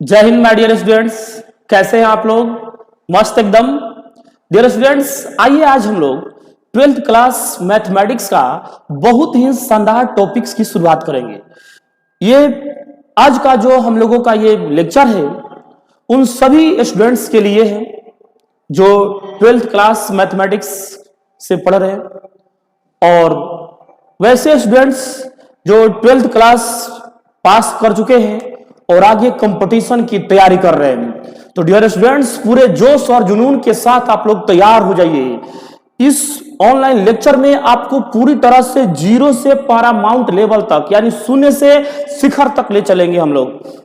जय Hind my dear students, कैसे हैं आप लोग? मस्त एकदम। डियर स्टूडेंट्स, आइए आज हम लोग 12th क्लास मैथमेटिक्स का बहुत ही शानदार टॉपिक्स की शुरुआत करेंगे। ये आज का जो हम लोगों का ये लेक्चर है उन सभी स्टूडेंट्स के लिए है जो 12th क्लास मैथमेटिक्स से पढ़ रहे हैं और वैसे स्टूडेंट्स जो 12th क्लास पास कर चुके हैं और आगे कंपटीशन की तैयारी कर रहे हैं। तो डियर स्टूडेंट्स, पूरे जोश और जुनून के साथ आप लोग तैयार हो जाइए। इस ऑनलाइन लेक्चर में आपको पूरी तरह से जीरो से पैरामाउंट लेवल तक यानी शून्य से शिखर तक ले चलेंगे हम लोग।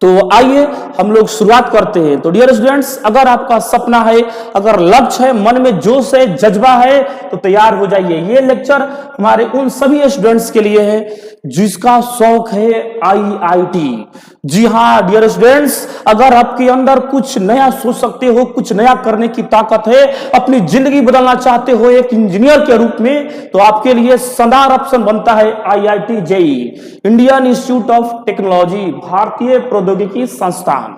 तो आइए हम लोग शुरुआत करते हैं। तो डियर स्टूडेंट्स, अगर आपका सपना है, अगर लक्ष्य है, मन में जोश है, जज्बा है, तो तैयार हो जाइए। ये लेक्चर हमारे उन सभी स्टूडेंट्स के लिए है जिसका शौक है आईआईटी। जी हाँ डियर स्टूडेंट्स, अगर आपके अंदर कुछ नया सोच सकते हो, कुछ नया करने की ताकत है, अपनी जिंदगी बदलना चाहते हो एक इंजीनियर के रूप में, तो आपके लिए शानदार ऑप्शन बनता है IIT JEE, Indian Institute of Technology, भारतीय प्रौद्योगिकी संस्थान।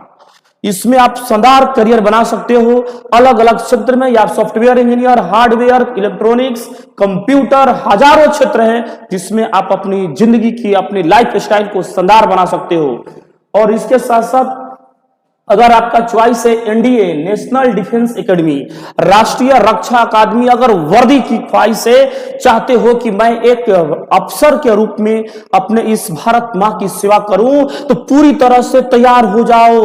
इसमें आप शानदार करियर बना सकते हो अलग अलग क्षेत्र में, या software engineer, hardware, electronics, computer, हजारों क्षेत्र हैं जिसमें आप अपनी जिंदगी की, अपनी लाइफ स्टाइल को शानदार बना सकते हो। और इसके साथ साथ अगर आपका चॉइस है एनडीए, नेशनल डिफेंस एकेडमी, राष्ट्रीय रक्षा अकादमी, अगर वर्दी की ख्वाहिश है, चाहते हो कि मैं एक अफसर के रूप में अपने इस भारत मां की सेवा करूं, तो पूरी तरह से तैयार हो जाओ।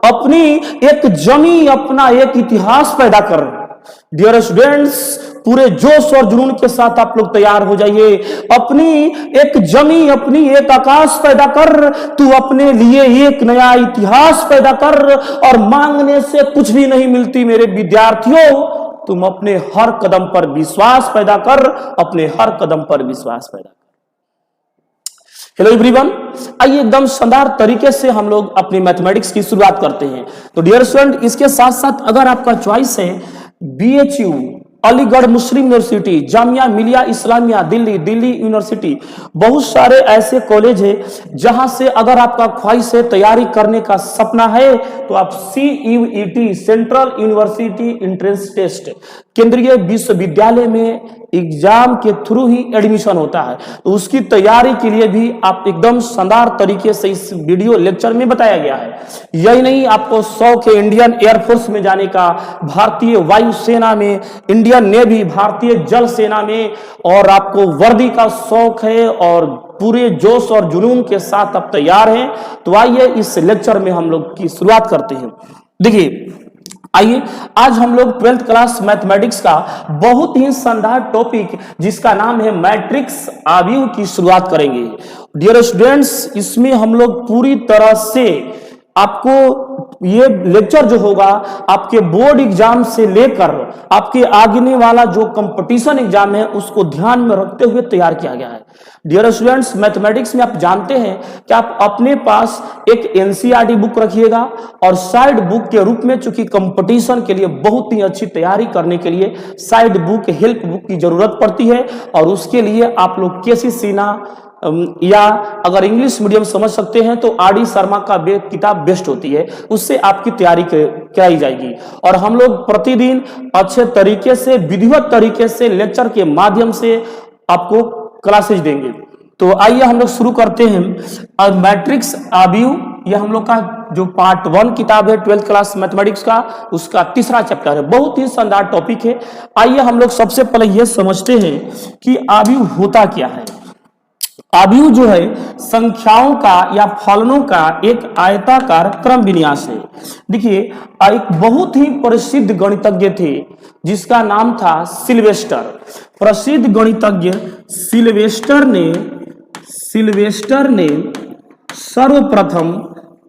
अपनी एक जमी, अपना एक इतिहास पैदा कर। डियर स्टूडेंट्स, पूरे जोश और जुनून के साथ आप लोग तैयार हो जाइए। अपनी एक जमी, अपनी एक आकाश पैदा कर, तू अपने लिए एक नया इतिहास पैदा कर। और मांगने से कुछ भी नहीं मिलती मेरे विद्यार्थियों, तुम अपने हर कदम पर विश्वास पैदा कर, अपने हर कदम पर विश्वास पैदा कर। हेलो एवरीवन, आइए एकदम शानदार तरीके से हम लोग अपनी मैथमेटिक्स की शुरुआत करते हैं। तो डियर स्टूडेंट, इसके साथ साथ अगर आपका चॉइस है बीएचयू, अलीगढ़ मुस्लिम यूनिवर्सिटी, जामिया मिलिया इस्लामिया दिल्ली, दिल्ली यूनिवर्सिटी, बहुत सारे ऐसे कॉलेज है जहां से अगर आपका ख्वाहिश है, तैयारी करने का सपना है, तो आप CUET, central university entrance test, केंद्रीय विश्वविद्यालय में एग्जाम के थ्रू ही एडमिशन होता है। तो उसकी तैयारी के लिए भी आप एकदम शानदार तरीके से इस वीडियो लेक्चर में बताया गया है। यही नहीं, आपको शौक है इंडियन एयरफोर्स में जाने का, भारतीय वायुसेना में, इंडियन नेवी, भारतीय जल सेना में, और आपको वर्दी का शौक है और पूरे जोश और जुनून के साथ आप तैयार हैं, तो आइए इस लेक्चर में हम लोग की शुरुआत करते हैं। देखिए, आइए आज हम लोग 12th क्लास मैथमेटिक्स का बहुत ही शानदार टॉपिक जिसका नाम है मैट्रिक्स आव्यूह की शुरुआत करेंगे। डियर स्टूडेंट्स, इसमें हम लोग पूरी तरह से आपको ये लेक्चर जो होगा आपके बोर्ड एग्जाम से लेकर आपके आगे वाला जो कंपटीशन एग्जाम है उसको ध्यान में रखते हुए तैयार किया गया है। डियर स्टूडेंट्स, मैथमेटिक्स में आप जानते हैं कि आप अपने पास एक एनसीईआरटी बुक रखिएगा और साइड बुक के रूप में, चूंकि कंपटीशन के लिए बहुत ही अच्छी तैयारी करने के लिए साइड बुक, हेल्प बुक की जरूरत पड़ती है। और उसके लिए आप लोग केसी सिन्हा या अगर इंग्लिश मीडियम समझ सकते हैं तो आरडी शर्मा का किताब बेस्ट होती है, उससे आपकी तैयारी कराई जाएगी। और हम लोग प्रतिदिन अच्छे तरीके से, विधिवत तरीके से लेक्चर के माध्यम से आपको क्लासेज देंगे। तो आइए हम लोग शुरू करते हैं। मैट्रिक्स आव्यूह, यह हम लोग का जो पार्ट 1 किताब है 12th क्लास मैथमेटिक्स का, उसका तीसरा चैप्टर है। बहुत ही शानदार टॉपिक है। आइए हम लोग सबसे पहले यह समझते हैं कि आव्यूह होता क्या है। आव्यूह जो है संख्याओं का या फलनों का एक आयताकार क्रम विन्यास है। देखिए, एक बहुत ही प्रसिद्ध गणितज्ञ थे जिसका नाम था सिल्वेस्टर। प्रसिद्ध गणितज्ञ सिल्वेस्टर ने सर्वप्रथम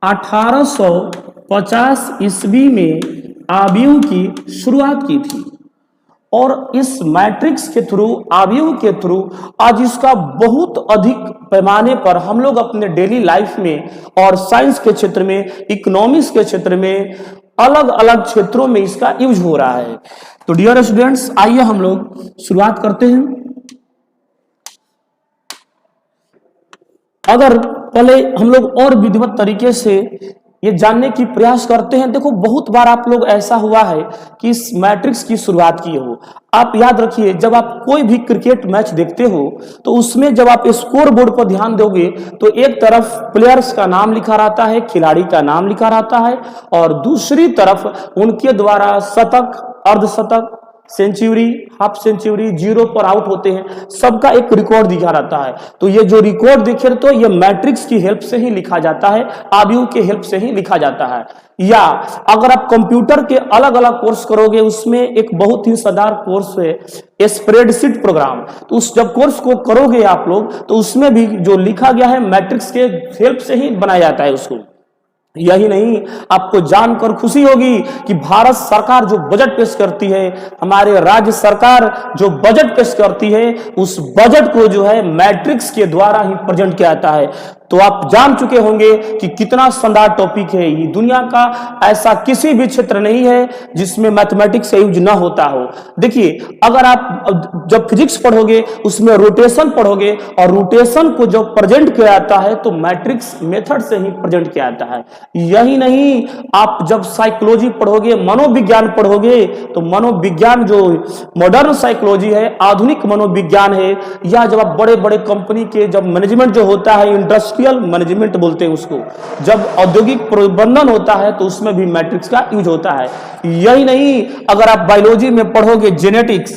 1850 ईस्वी में आव्यूह की शुरुआत की थी। और इस मैट्रिक्स के थ्रू, आव्यूह के थ्रू आज इसका बहुत अधिक पैमाने पर हम लोग अपने डेली लाइफ में और साइंस के क्षेत्र में, इकोनॉमिक्स के क्षेत्र में, अलग अलग क्षेत्रों में इसका यूज हो रहा है। तो डियर स्टूडेंट्स, आइए हम लोग शुरुआत करते हैं। अगर पहले हम लोग और विधिवत तरीके से ये जानने की प्रयास करते हैं। देखो बहुत बार आप लोग ऐसा हुआ है कि इस मैट्रिक्स की शुरुआत किए हो। आप याद रखिए, जब आप कोई भी क्रिकेट मैच देखते हो तो उसमें जब आप स्कोर बोर्ड पर ध्यान दोगे तो एक तरफ प्लेयर्स का नाम लिखा रहता है, खिलाड़ी का नाम लिखा रहता है, और दूसरी तरफ उनके द्वारा शतक, अर्धशतक, सेंचुरी, हाफ सेंचुरी, जीरो पर आउट होते हैं, सबका एक रिकॉर्ड दिखा रहता है। तो ये जो रिकॉर्ड दिखे तो ये मैट्रिक्स की हेल्प से ही लिखा जाता है, आव्यूह के हेल्प से ही लिखा जाता है। या अगर आप कंप्यूटर के अलग अलग कोर्स करोगे, उसमें एक बहुत ही शानदार कोर्स है स्प्रेडशीट प्रोग्राम, तो उस जब कोर्स को करोगे आप लोग तो उसमें भी जो लिखा गया है मैट्रिक्स के हेल्प से ही बनाया जाता है उसको। यही नहीं, आपको जानकर खुशी होगी कि भारत सरकार जो बजट पेश करती है, हमारे राज्य सरकार जो बजट पेश करती है, उस बजट को जो है मैट्रिक्स के द्वारा ही प्रेजेंट किया जाता है। तो आप जान चुके होंगे कि कितना शानदार टॉपिक है ये। दुनिया का ऐसा किसी भी क्षेत्र नहीं है जिसमें मैथमेटिक्स का यूज ना होता हो। देखिए, अगर आप जब फिजिक्स पढ़ोगे उसमें रोटेशन पढ़ोगे, और रोटेशन को जब प्रेजेंट किया जाता है तो मैट्रिक्स मेथड से ही प्रेजेंट किया जाता है। यही नहीं, आप जब साइकोलॉजी पढ़ोगे, मनोविज्ञान पढ़ोगे, तो मनोविज्ञान जो मॉडर्न साइकोलॉजी है, आधुनिक मनोविज्ञान है, या जब आप बड़े बड़े कंपनी के जब मैनेजमेंट जो होता है, इंडस्ट्रियल मैनेजमेंट बोलते हैं उसको, जब औद्योगिक प्रबंधन होता है तो उसमें भी मैट्रिक्स का यूज होता है। यही नहीं, अगर आप बायोलॉजी में पढ़ोगे जेनेटिक्स,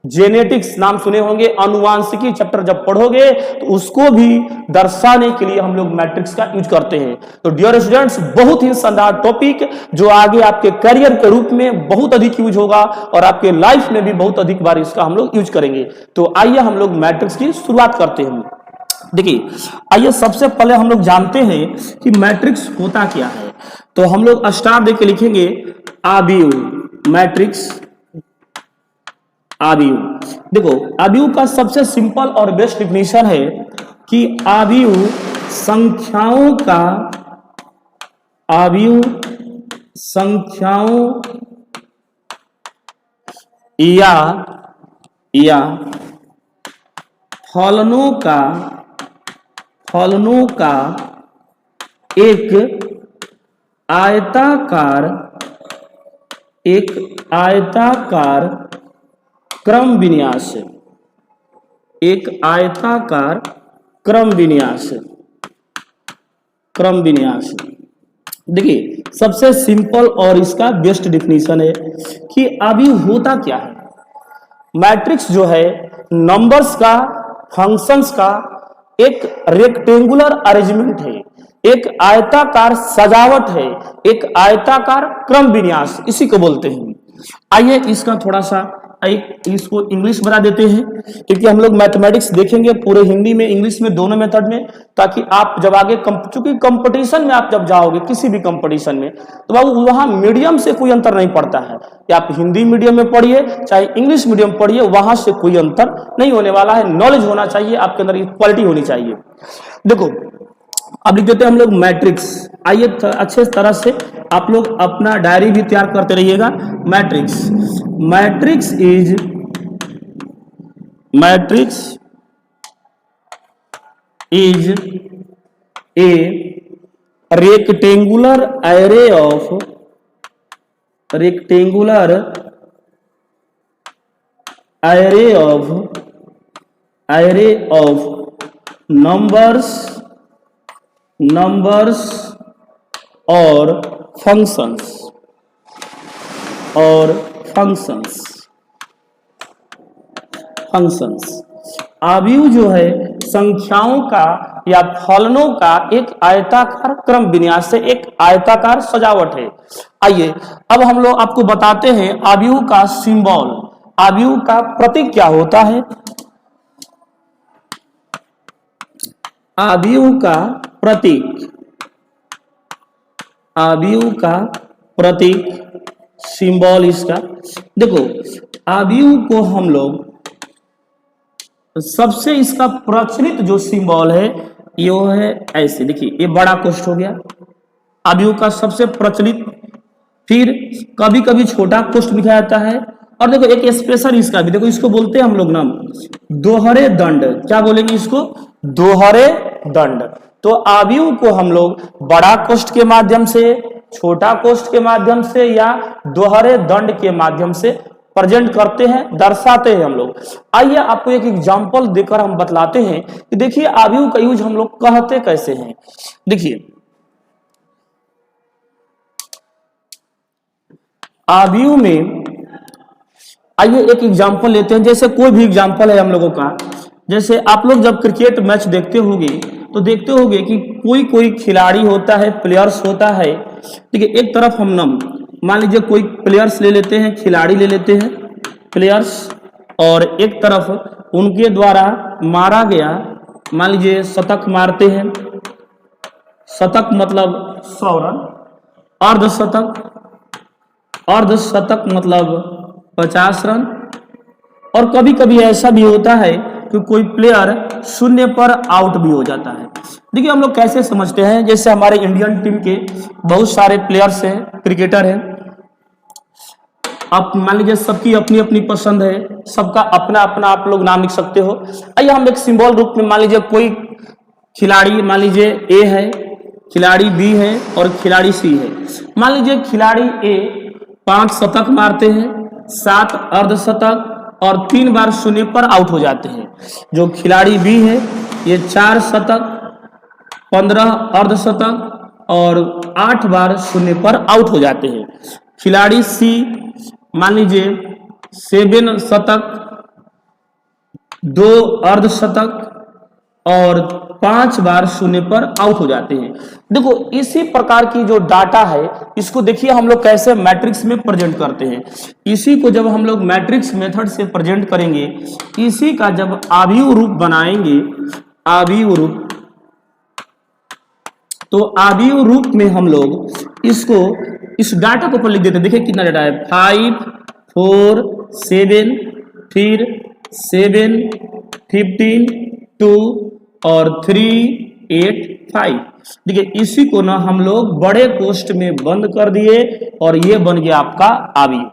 जेनेटिक्स नाम सुने होंगे, अनुवांशिकी चैप्टर जब पढ़ोगे तो उसको भी दर्शाने के लिए हम लोग मैट्रिक्स का यूज करते हैं। तो डियर स्टूडेंट्स, बहुत ही शानदार टॉपिक जो आगे आपके करियर के रूप में बहुत अधिक यूज होगा और आपके लाइफ में भी बहुत अधिक बार इसका हम लोग यूज करेंगे। तो आइए हम लोग मैट्रिक्स की शुरुआत करते हैं। देखिए, आइए सबसे पहले हम लोग जानते हैं कि मैट्रिक्स होता क्या है। तो हम लोग स्टार देके लिखेंगे आव्यूह, मैट्रिक्स आव्यूह। देखो, आव्यूह का सबसे सिंपल और बेस्ट डिफिनेशन है कि आव्यूह संख्याओं का, आव्यूह संख्याओं या फलनों का एक आयताकार क्रम विन्यास, एक आयताकार क्रम विन्यास। देखिए, सबसे सिंपल और इसका बेस्ट डिफिनीशन है कि आव्यूह होता क्या है। मैट्रिक्स जो है नंबर्स का, फंक्शंस का एक रेक्टेंगुलर अरेंजमेंट है, एक आयताकार सजावट है, एक आयताकार क्रम विन्यास, इसी को बोलते हैं। आइए इसका थोड़ा सा इसको इंग्लिश बना देते हैं, क्योंकि हम लोग मैथमेटिक्स देखेंगे पूरे हिंदी में, इंग्लिश में, दोनों मेथड में, ताकि आप जब आगे चूंकि कंपटीशन में आप जब जाओगे किसी भी कंपटीशन में, तो बाबू वहां मीडियम से कोई अंतर नहीं पड़ता है। कि आप हिंदी मीडियम में पढ़िए चाहे इंग्लिश मीडियम पढ़िए, वहां से कोई अंतर नहीं होने वाला है। नॉलेज होना चाहिए आपके अंदर, क्वालिटी होनी चाहिए। देखो, अब लिख देते हैं हम लोग मैट्रिक्स। आइए अच्छे तरह से आप लोग अपना डायरी भी तैयार करते रहिएगा। Matrix is a rectangular array of numbers और फंक्शंस। आव्यूह जो है संख्याओं का या फलनों का एक आयताकार क्रम विन्यास से, एक आयताकार सजावट है। आइए अब हम लोग आपको बताते हैं आव्यूह का सिंबल, आव्यूह का प्रतीक क्या होता है। आव्यूह का प्रतीक सिंबल इसका। देखो, आव्यूह को हम लोग सबसे इसका प्रचलित जो सिंबल है ये है ऐसे। देखिए, ये बड़ा कोष्ठ हो गया आव्यूह का सबसे प्रचलित, फिर कभी कभी छोटा कोष्ठ लिखा जाता है, और देखो एक स्पेशल इसका भी, देखो इसको बोलते हैं हम लोग नाम दोहरे दंड। क्या बोलेंगे इसको? दोहरे दंड। तो अवयव को हम लोग बड़ा कोष्ठ के माध्यम से, छोटा कोष्ठ के माध्यम से या दोहरे दंड के माध्यम से प्रेजेंट करते हैं, दर्शाते हैं हम लोग। आइए आपको एक एग्जांपल देकर हम बतलाते हैं कि देखिए अवयव का यूज हम लोग कहते कैसे हैं। देखिए अवयव में आइए एक एग्जांपल लेते हैं, जैसे कोई भी एग्जांपल है हम लोगों का। जैसे आप लोग जब क्रिकेट मैच देखते होंगे तो देखते होंगे कि कोई कोई खिलाड़ी होता है, प्लेयर्स होता है। ठीक है, एक तरफ हम मान लीजिए कोई प्लेयर्स ले लेते हैं, खिलाड़ी ले लेते हैं प्लेयर्स, और एक तरफ उनके द्वारा मारा गया, मान लीजिए शतक मारते हैं। शतक मतलब 100 रन, अर्धशतक, अर्धशतक मतलब 50 रन। और कभी कभी ऐसा भी होता है कि कोई प्लेयर शून्य पर आउट भी हो जाता है। देखिए हम लोग कैसे समझते हैं, जैसे हमारे इंडियन टीम के बहुत सारे प्लेयर्स हैं, क्रिकेटर हैं। आप मान लीजिए सबकी अपनी अपनी पसंद है, सबका अपना अपना आप लोग नाम लिख सकते हो। आइए हम एक सिंबल रूप में मान लीजिए कोई खिलाड़ी, मान लीजिए ए है, खिलाड़ी बी है और खिलाड़ी सी है। मान लीजिए खिलाड़ी ए 5 शतक मारते हैं, 7 अर्धशतक और 3 बार शून्य पर आउट हो जाते हैं। जो खिलाड़ी बी है ये 4 शतक, 15 अर्धशतक और 8 बार शून्य पर आउट हो जाते हैं। खिलाड़ी सी मान लीजिए 7 शतक, 2 अर्धशतक और 5 बार शून्य पर आउट हो जाते हैं। देखो इसी प्रकार की जो डाटा है इसको देखिए हम लोग कैसे मैट्रिक्स में प्रेजेंट करते हैं। इसी को जब हम लोग मैट्रिक्स मेथड से प्रेजेंट करेंगे, इसी का जब अवयव रूप बनाएंगे, अवयव रूप, तो अवयव रूप में हम लोग इसको, इस डाटा को ऊपर लिख देते हैं। देखिए कितना डाटा है, 5 4 7, फिर 7 15 2 और 3 8 5। देखिए इसी को ना हम लोग बड़े कोष्ठ में बंद कर दिए और ये बन गया आपका अवयव।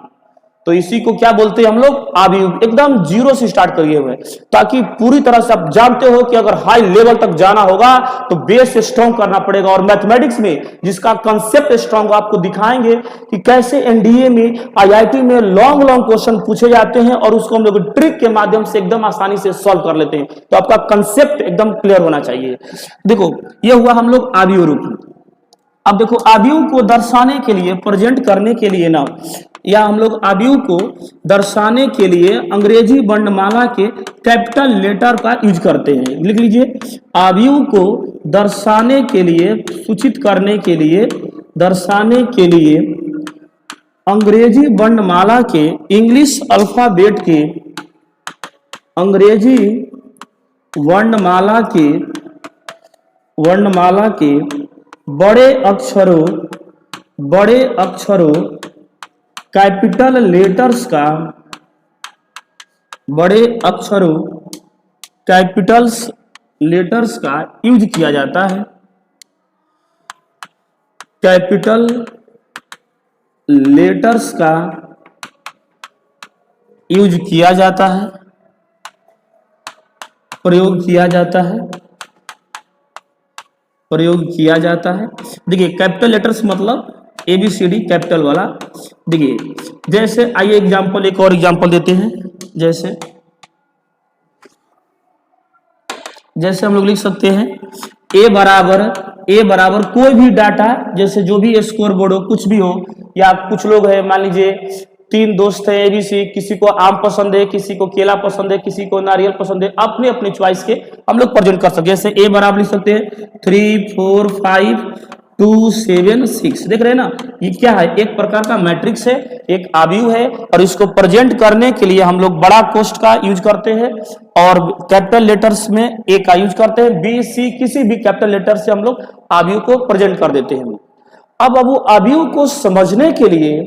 तो इसी को क्या बोलते हैं हम लोग, अवयव। एकदम जीरो से स्टार्ट करिए हुए, ताकि पूरी तरह से आप जानते हो कि अगर हाई लेवल तक जाना होगा तो बेस स्ट्रॉन्ग करना पड़ेगा। और मैथमेटिक्स में जिसका कंसेप्ट स्ट्रॉन्ग आपको दिखाएंगे कि कैसे एनडीए में, आईआईटी में लॉन्ग लॉन्ग क्वेश्चन पूछे जाते हैं और उसको हम लोग ट्रिक के माध्यम से एकदम आसानी से सॉल्व कर लेते हैं। तो आपका कंसेप्ट एकदम क्लियर होना चाहिए। देखो ये हुआ हम लोग अवयव रूप। अब देखो अवयव को दर्शाने के लिए, प्रेजेंट करने के लिए ना, या हम लोग अवयव को दर्शाने के लिए अंग्रेजी वर्णमाला के कैपिटल लेटर का यूज करते हैं। लिख लीजिए, अवयव को दर्शाने के लिए, सूचित करने के लिए, दर्शाने के लिए अंग्रेजी वर्णमाला के, इंग्लिश अल्फाबेट के, अंग्रेजी वर्णमाला के बड़े अक्षरों कैपिटल लेटर्स का, बड़े अक्षरों कैपिटल्स लेटर्स का यूज किया जाता है। कैपिटल लेटर्स का यूज किया जाता है, प्रयोग किया जाता है, प्रयोग किया जाता है। देखिए कैपिटल लेटर्स मतलब ABCD कैपिटल वाला। देखिए जैसे आइए एग्जांपल, एक और एग्जांपल देते हैं। जैसे हम लोग लिख सकते हैं ए बराबर कोई भी डाटा, जैसे जो भी स्कोर बोर्ड हो, कुछ भी हो, या कुछ लोग है मान लीजिए 3 दोस्त है ABC, किसी को आम पसंद है, किसी को केला पसंद है, किसी को नारियल पसंद है, अपने अपने चॉइस के हम लोग प्रेजेंट कर सकते हैं। जैसे ए बराबर लिख सकते हैं 3 4 5 2 7 6। देख रहे हैं ना, ये क्या है, एक प्रकार का मैट्रिक्स है, एक अवयव है। और इसको प्रेजेंट करने के लिए हम लोग बड़ा कोष्ठ का यूज करते हैं और कैपिटल लेटर्स में ए का यूज करते हैं। B C किसी भी कैपिटल लेटर से हम लोग अवयव को प्रेजेंट कर देते हैं। अब वो अवयव को समझने के लिए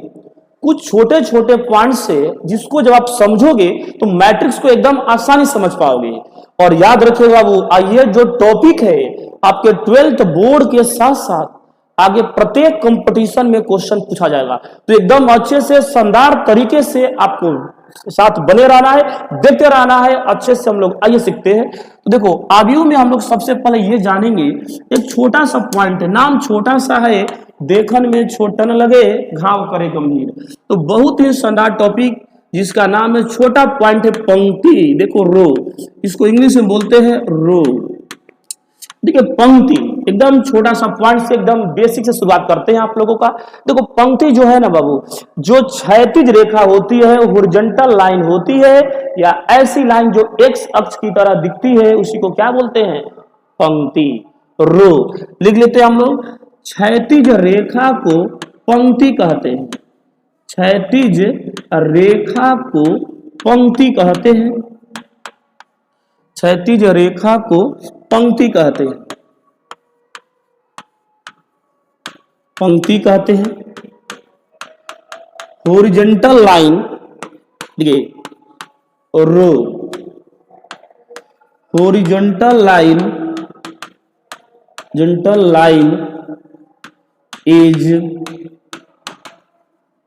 कुछ छोटे छोटे पॉइंट्स है, जिसको जब आप समझोगे तो मैट्रिक्स को एकदम आसानी समझ पाओगे। और याद रखिएगा वो आइए जो टॉपिक है आपके 12th बोर्ड के साथ साथ आगे प्रत्येक कंपटीशन में क्वेश्चन पूछा जाएगा। तो एकदम अच्छे से शानदार तरीके से आपको साथ बने रहना है, देखते रहना है, अच्छे से हम लोग आइए सीखते हैं। तो देखो आवियों में हम लोग सबसे पहले ये जानेंगे, एक छोटा सा पॉइंट है, नाम छोटा सा है, देखन में छोटा न लगे घाव करे गंभीर। तो बहुत ही शानदार टॉपिक जिसका नाम है, छोटा पॉइंट है पंक्ति। देखो रो, इसको इंग्लिश में बोलते हैं रो। देखिए पंक्ति एकदम छोटा सा पॉइंट से एकदम बेसिक से शुरुआत करते हैं आप लोगों का। देखो पंक्ति जो है ना बाबू, जो क्षैतिज रेखा होती है, हॉरिजॉन्टल लाइन होती है, या ऐसी लाइन जो एक्स अक्ष की तरह दिखती है, उसी को क्या बोलते हैं? पंक्ति। रो लिख लेते हैं हम लोग। क्षैतिज रेखा को पंक्ति कहते हैं, क्षैतिज रेखा को पंक्ति कहते हैं, क्षैतिज रेखा को पंक्ति कहते हैं, पंक्ति कहते हैं। हॉरिजॉन्टल लाइन, देखिए row, horizontal line, horizontal line is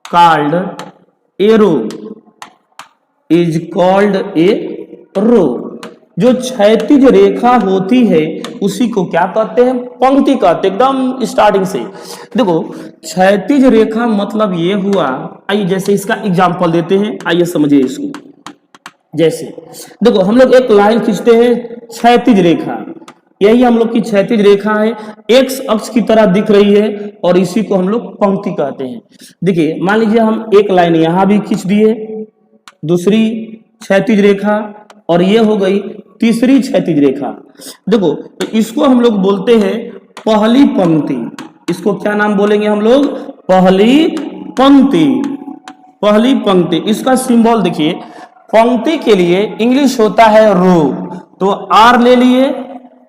called a row, is called a row. जो क्षैतिज रेखा होती है उसी को क्या कहते हैं? पंक्ति कहते हैं। एकदम स्टार्टिंग से देखो, क्षैतिज रेखा मतलब ये हुआ, आइए जैसे इसका एग्जांपल देते हैं, आइए समझिए इसको। जैसे देखो हम लोग एक लाइन खींचते हैं, क्षैतिज रेखा, यही हम लोग की क्षैतिज रेखा है, एक्स अक्ष की तरह दिख रही है, और इसी को हम लोग पंक्ति कहते हैं। देखिए मान लीजिए हम एक लाइन यहां भी खींच दिए, दूसरी क्षैतिज रेखा, और ये हो गई तीसरी क्षैतिज रेखा। देखो तो इसको हम लोग बोलते हैं पहली पंक्ति। इसको क्या नाम बोलेंगे हम लोग? पहली पंक्ति, पहली पंक्ति। इसका सिंबल देखिए, पंक्ति के लिए इंग्लिश होता है रो, तो आर ले लिए,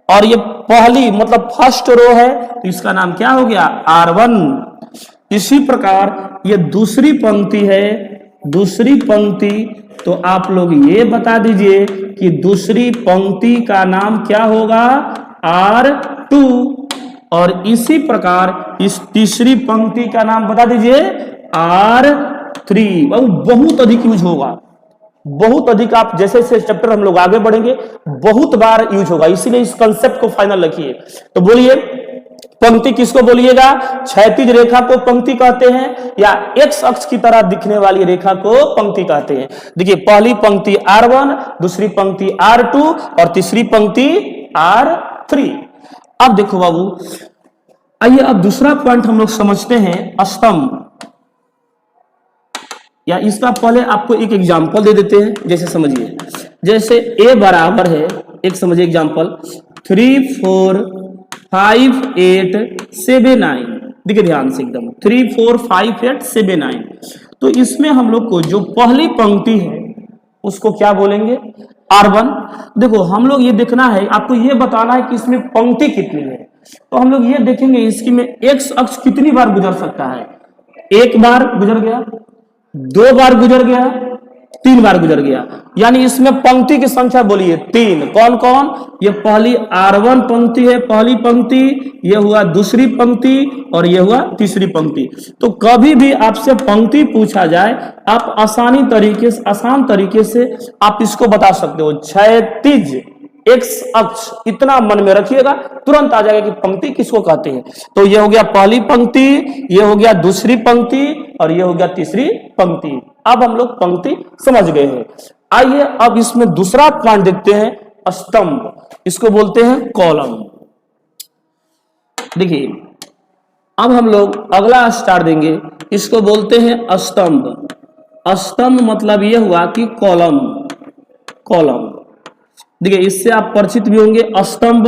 और ये पहली मतलब फर्स्ट रो है, तो इसका नाम क्या हो गया? R1। इसी प्रकार ये दूसरी पंक्ति है, दूसरी पंक्ति, तो आप लोग ये बता दीजिए कि दूसरी पंक्ति का नाम क्या होगा? R2। और इसी प्रकार इस तीसरी पंक्ति का नाम बता दीजिए R3। बहुत अधिक यूज होगा, बहुत अधिक। आप जैसे जैसे चैप्टर हम लोग आगे बढ़ेंगे बहुत बार यूज होगा, इसीलिए इस कंसेप्ट को फाइनल रखिए। तो बोलिए पंक्ति किसको बोलिएगा? क्षैतिज रेखा को पंक्ति कहते हैं, या एक्स अक्ष की तरह दिखने वाली रेखा को पंक्ति कहते हैं। देखिए पहली पंक्ति R1, दूसरी पंक्ति R2, और तीसरी पंक्ति R3। अब देखो बाबू, आइए अब दूसरा पॉइंट हम लोग समझते हैं, स्तंभ। या इसका पहले आपको एक एग्जांपल दे देते हैं, जैसे समझिए, जैसे a बराबर है, एक समझिए एग्जांपल, 3 4 5 8 7 9। देखिए ध्यान से एकदम, 3 4 5 8 7 9। तो इसमें हम लोग को जो पहली पंक्ति है उसको क्या बोलेंगे? R1। देखो हम लोग ये देखना है, आपको ये बताना है कि इसमें पंक्ति कितनी है। तो हम लोग ये देखेंगे इसकी में एक्स अक्ष कितनी बार गुजर सकता है। एक बार गुजर गया, 2 बार गुजर गया, 3 बार गुजर गया, यानी इसमें पंक्ति की संख्या बोलिए 3। कौन कौन? ये पहली R1 पंक्ति है, पहली पंक्ति, ये हुआ दूसरी पंक्ति, और ये हुआ तीसरी पंक्ति। तो कभी भी आपसे पंक्ति पूछा जाए, आप आसान तरीके से आप इसको बता सकते हो, क्षैतिज एक्स अक्ष, इतना मन में रखिएगा, तुरंत आ जाएगा कि पंक्ति किसको कहते हैं। तो ये हो गया पहली पंक्ति, ये हो गया दूसरी पंक्ति, और ये हो गया तीसरी पंक्ति। अब हम लोग पंक्ति समझ गए हैं। आइए अब इसमें दूसरा पॉइंट देखते हैं, स्तंभ। इसको बोलते हैं कॉलम। देखिए अब हम लोग अगला स्टार देंगे, इसको बोलते हैं स्तंभ। स्तंभ मतलब यह हुआ कि कॉलम, कॉलम। देखिए इससे आप परिचित भी होंगे, स्तंभ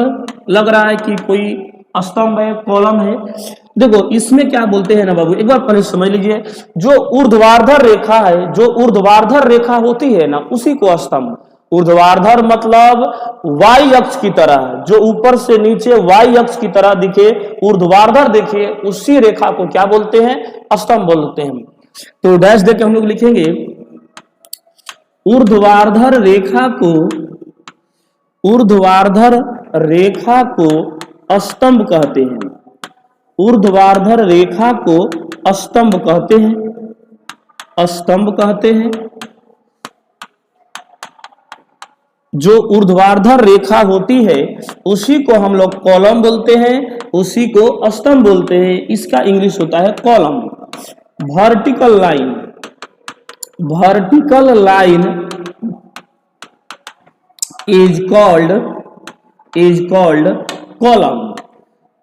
लग रहा है कि कोई स्तंभ है, कॉलम है। देखो इसमें क्या बोलते हैं ना बाबू, एक बार पहले समझ लीजिए, जो ऊर्ध्वाधर रेखा है, जो ऊर्ध्वाधर रेखा होती है ना, उसी को स्तंभ। ऊर्ध्वाधर मतलब वाई अक्ष की तरह, जो ऊपर से नीचे वाई अक्ष की तरह दिखे, ऊर्ध्वाधर देखिए, उसी रेखा को क्या बोलते हैं? स्तंभ बोलते हैं। तो डैश देके हम लोग लिखेंगे, ऊर्ध्वाधर रेखा को, ऊर्ध्वाधर रेखा को स्तंभ कहते हैं। ऊर्ध्वाधर रेखा को स्तंभ कहते हैं, स्तंभ कहते हैं। जो ऊर्ध्वाधर रेखा होती है उसी को हम लोग कॉलम बोलते हैं, उसी को स्तंभ बोलते हैं। इसका इंग्लिश होता है column. Vertical line, vertical line is called column.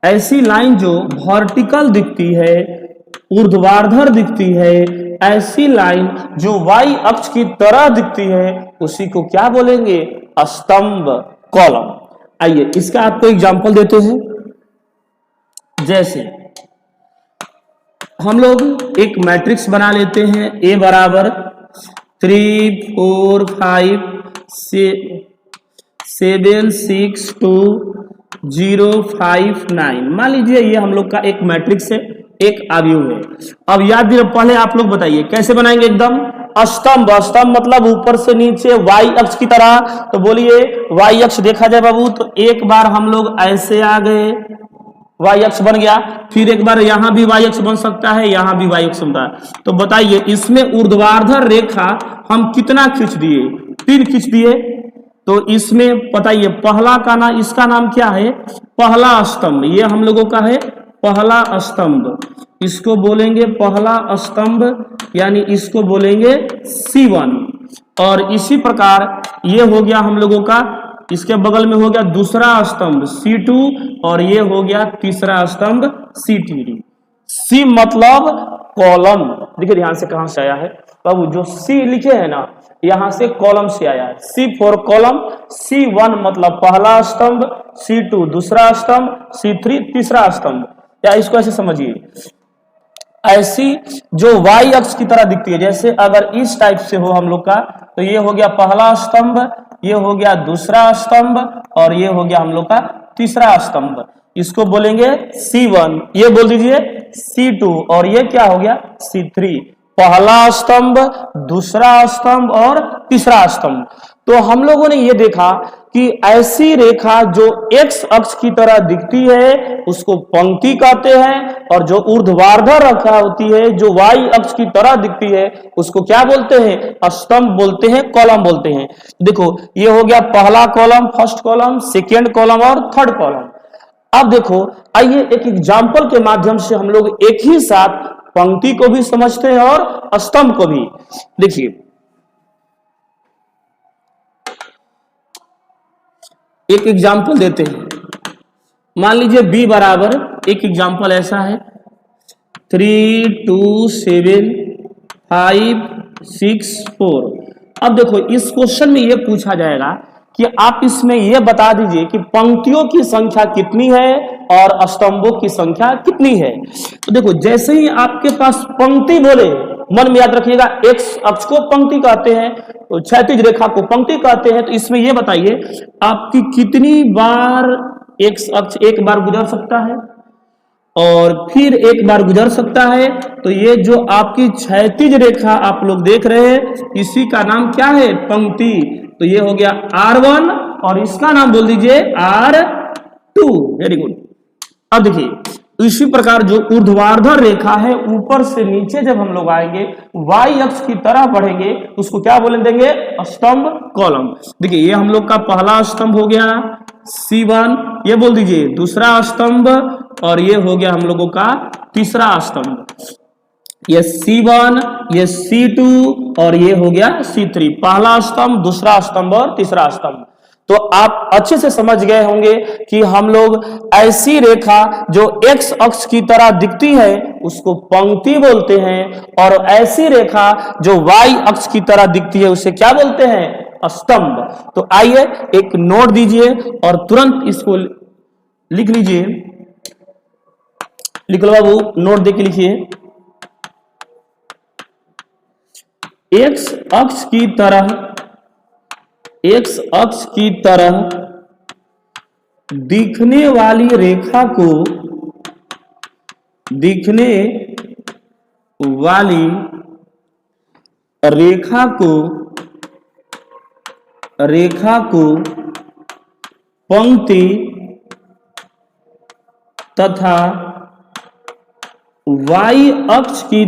ऐसी लाइन जो वर्टिकल दिखती है, ऊर्ध्वाधर दिखती है, ऐसी लाइन जो वाई अक्ष की तरह दिखती है, उसी को क्या बोलेंगे? स्तंभ, कॉलम। आइए इसका आपको एग्जांपल देते हैं। जैसे हम लोग एक मैट्रिक्स बना लेते हैं, ए बराबर 3 4 5 7 6 2 0 5 9। मान लीजिए ये हम लोग का एक मैट्रिक्स है, एक अवयव है। अब याद दिए, पहले आप लोग बताइए कैसे बनाएंगे? एकदम स्तंभ। स्तंभ मतलब ऊपर से नीचे वाई अक्ष की तरह। तो बोलिए वाई अक्ष देखा जाए बाबू, तो एक बार हम लोग ऐसे आ गए, वाई अक्ष बन गया, फिर एक बार यहां भी वाई अक्ष बन सकता है, यहां भी वाई अक्ष बनता है। तो बताइए इसमें ऊर्ध्वाधर रेखा हम कितना खींच दिए? 3 खींच दिए। तो इसमें बताइए पहला का नाम, इसका नाम क्या है? पहला स्तंभ। ये हम लोगों का है पहला स्तंभ, इसको बोलेंगे पहला स्तंभ, यानी इसको बोलेंगे C1। और इसी प्रकार ये हो गया हम लोगों का, इसके बगल में हो गया दूसरा स्तंभ C2, और ये हो गया तीसरा स्तंभ C3। C मतलब कॉलम। देखिए ध्यान से कहां से आया है बाबू, जो C लिखे है ना, यहां से कॉलम से आया है। C फॉर कॉलम, C1 मतलब पहला स्तंभ, C2 दूसरा स्तंभ, C3 तीसरा स्तंभ। या इसको ऐसे समझिए, ऐसी जो वाई अक्ष की तरह दिखती है, जैसे अगर इस टाइप से हो हम लोग का, तो ये हो गया पहला स्तंभ, ये हो गया दूसरा स्तंभ, और ये हो गया हम लोग का तीसरा स्तंभ। इसको बोलेंगे C1, ये बोल दीजिए C2, और ये क्या हो गया? C3। पहला स्तंभ, दूसरा स्तंभ और तीसरा स्तंभ। तो हम लोगों ने ये देखा कि ऐसी रेखा जो एक्स अक्ष की तरह दिखती है उसको पंक्ति कहते हैं, और जो ऊर्ध्वाधर रेखा होती है जो वाई अक्ष की तरह दिखती है उसको क्या बोलते हैं? स्तंभ बोलते हैं, कॉलम बोलते हैं। देखो ये हो गया पहला column, first column, second column और थर्ड कॉलम। अब देखो आइए एक एग्जाम्पल के माध्यम से हम लोग एक ही साथ पंक्ति को भी समझते हैं और स्तंभ को भी। देखिए एक एग्जाम्पल देते हैं। मान लीजिए B बराबर, एक एग्जाम्पल ऐसा है 3 2 7 5 6 4। अब देखो इस क्वेश्चन में यह पूछा जाएगा कि आप इसमें यह बता दीजिए कि पंक्तियों की संख्या कितनी है और स्तंभों की संख्या कितनी है। तो देखो जैसे ही आपके पास पंक्ति बोले, मन में याद रखिएगा एक्स अक्ष को पंक्ति कहते हैं, तो क्षैतिज रेखा को पंक्ति कहते हैं। तो इसमें यह बताइए आपकी कितनी बार एक्स अक्ष एक बार गुजर सकता है और फिर एक बार गुजर सकता है। तो ये जो आपकी क्षैतिज रेखा आप लोग देख रहे हैं इसी का नाम क्या है? पंक्ति। तो ये हो गया R1 और इसका नाम बोल दीजिए R2। Very good. अब देखिए इसी प्रकार जो ऊर्ध्वाधर रेखा है ऊपर से नीचे जब हम लोग आएंगे वाई अक्ष की तरह बढ़ेंगे उसको क्या बोले देंगे? स्तंभ, कॉलम। देखिए ये हम लोग का पहला स्तंभ हो गया C1, ये बोल दीजिए दूसरा स्तंभ, और ये हो गया हम लोगों का तीसरा स्तंभ। ये C1, ये C2 और ये हो गया C3। पहला स्तंभ, दूसरा स्तंभ और तीसरा स्तंभ। तो आप अच्छे से समझ गए होंगे कि हम लोग ऐसी रेखा जो एक्स अक्ष की तरह दिखती है उसको पंक्ति बोलते हैं, और ऐसी रेखा जो वाई अक्ष की तरह दिखती है उसे क्या बोलते हैं? स्तंभ। तो आइए एक नोट दीजिए और तुरंत इसको लिख लीजिए। लिख लो बाबू, नोट देके लिखिए। एक्स अक्ष की तरह दिखने वाली रेखा को पंक्ति तथा वाई अक्ष की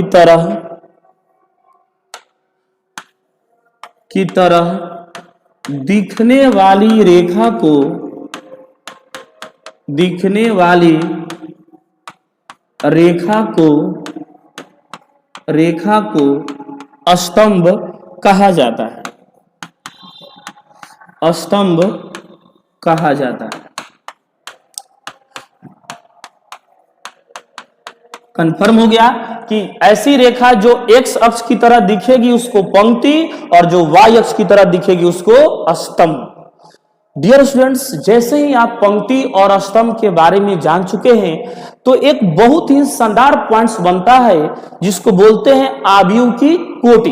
तरह की तरह दिखने वाली रेखा को स्तंभ कहा जाता है। स्तंभ कहा जाता है। कंफर्म हो गया कि ऐसी रेखा जो x अक्ष की तरह दिखेगी उसको पंक्ति और जो y अक्ष की तरह दिखेगी उसको स्तंभ। डियर स्टूडेंट्स, जैसे ही आप पंक्ति और स्तंभ के बारे में जान चुके हैं तो एक बहुत ही शानदार पॉइंट्स बनता है जिसको बोलते हैं आव्यूह की कोटि।